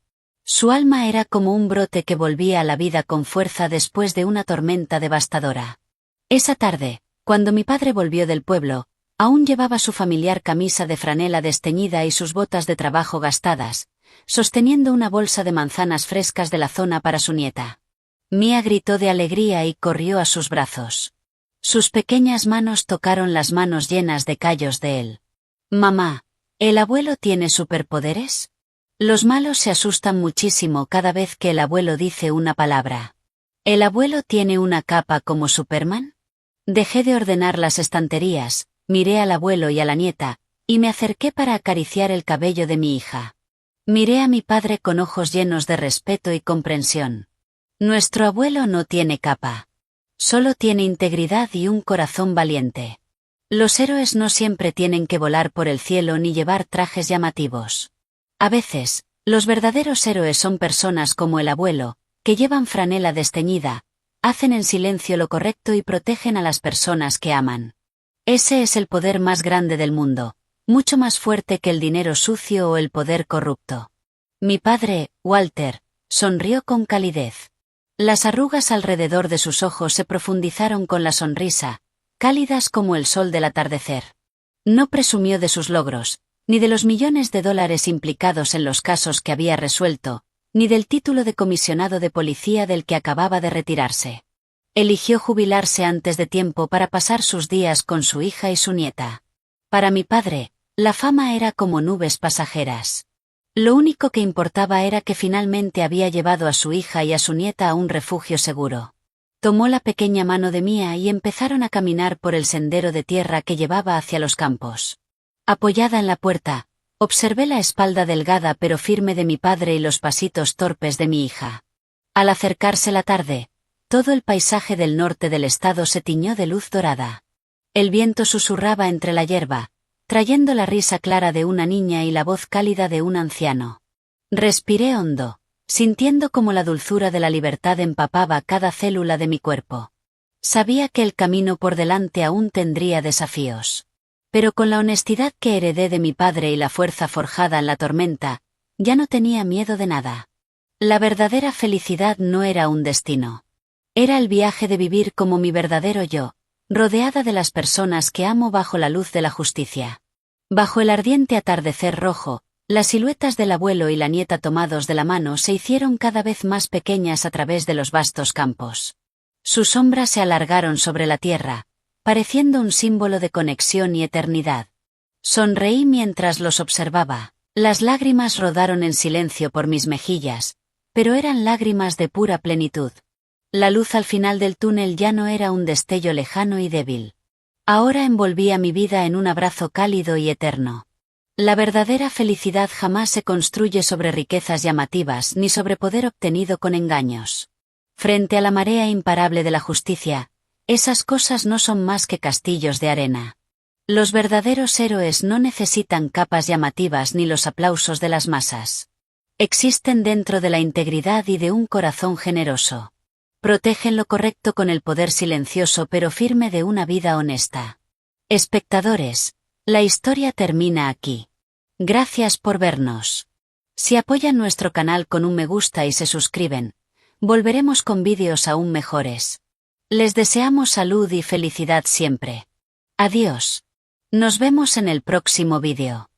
Su alma era como un brote que volvía a la vida con fuerza después de una tormenta devastadora. Esa tarde, cuando mi padre volvió del pueblo, aún llevaba su familiar camisa de franela desteñida y sus botas de trabajo gastadas, sosteniendo una bolsa de manzanas frescas de la zona para su nieta. Mia gritó de alegría y corrió a sus brazos. Sus pequeñas manos tocaron las manos llenas de callos de él. «Mamá, ¿el abuelo tiene superpoderes?» Los malos se asustan muchísimo cada vez que el abuelo dice una palabra. ¿El abuelo tiene una capa como Superman? Dejé de ordenar las estanterías, miré al abuelo y a la nieta, y me acerqué para acariciar el cabello de mi hija. Miré a mi padre con ojos llenos de respeto y comprensión. Nuestro abuelo no tiene capa. Solo tiene integridad y un corazón valiente. Los héroes no siempre tienen que volar por el cielo ni llevar trajes llamativos. A veces, los verdaderos héroes son personas como el abuelo, que llevan franela desteñida, hacen en silencio lo correcto y protegen a las personas que aman. Ese es el poder más grande del mundo, mucho más fuerte que el dinero sucio o el poder corrupto. Mi padre, Walter, sonrió con calidez. Las arrugas alrededor de sus ojos se profundizaron con la sonrisa, cálidas como el sol del atardecer. No presumió de sus logros, ni de los millones de dólares implicados en los casos que había resuelto, ni del título de comisionado de policía del que acababa de retirarse. Eligió jubilarse antes de tiempo para pasar sus días con su hija y su nieta. Para mi padre, la fama era como nubes pasajeras. Lo único que importaba era que finalmente había llevado a su hija y a su nieta a un refugio seguro. Tomó la pequeña mano de Mía y empezaron a caminar por el sendero de tierra que llevaba hacia los campos. Apoyada en la puerta, observé la espalda delgada pero firme de mi padre y los pasitos torpes de mi hija. Al acercarse la tarde, todo el paisaje del norte del estado se tiñó de luz dorada. El viento susurraba entre la hierba, trayendo la risa clara de una niña y la voz cálida de un anciano. Respiré hondo, sintiendo como la dulzura de la libertad empapaba cada célula de mi cuerpo. Sabía que el camino por delante aún tendría desafíos. Pero con la honestidad que heredé de mi padre y la fuerza forjada en la tormenta, ya no tenía miedo de nada. La verdadera felicidad no era un destino. Era el viaje de vivir como mi verdadero yo, rodeada de las personas que amo bajo la luz de la justicia. Bajo el ardiente atardecer rojo, las siluetas del abuelo y la nieta tomados de la mano se hicieron cada vez más pequeñas a través de los vastos campos. Sus sombras se alargaron sobre la tierra, pareciendo un símbolo de conexión y eternidad. Sonreí mientras los observaba. Las lágrimas rodaron en silencio por mis mejillas, pero eran lágrimas de pura plenitud. La luz al final del túnel ya no era un destello lejano y débil. Ahora envolvía mi vida en un abrazo cálido y eterno. La verdadera felicidad jamás se construye sobre riquezas llamativas ni sobre poder obtenido con engaños. Frente a la marea imparable de la justicia, esas cosas no son más que castillos de arena. Los verdaderos héroes no necesitan capas llamativas ni los aplausos de las masas. Existen dentro de la integridad y de un corazón generoso. Protegen lo correcto con el poder silencioso pero firme de una vida honesta. Espectadores, la historia termina aquí. Gracias por vernos. Si apoyan nuestro canal con un me gusta y se suscriben, volveremos con vídeos aún mejores. Les deseamos salud y felicidad siempre. Adiós. Nos vemos en el próximo vídeo.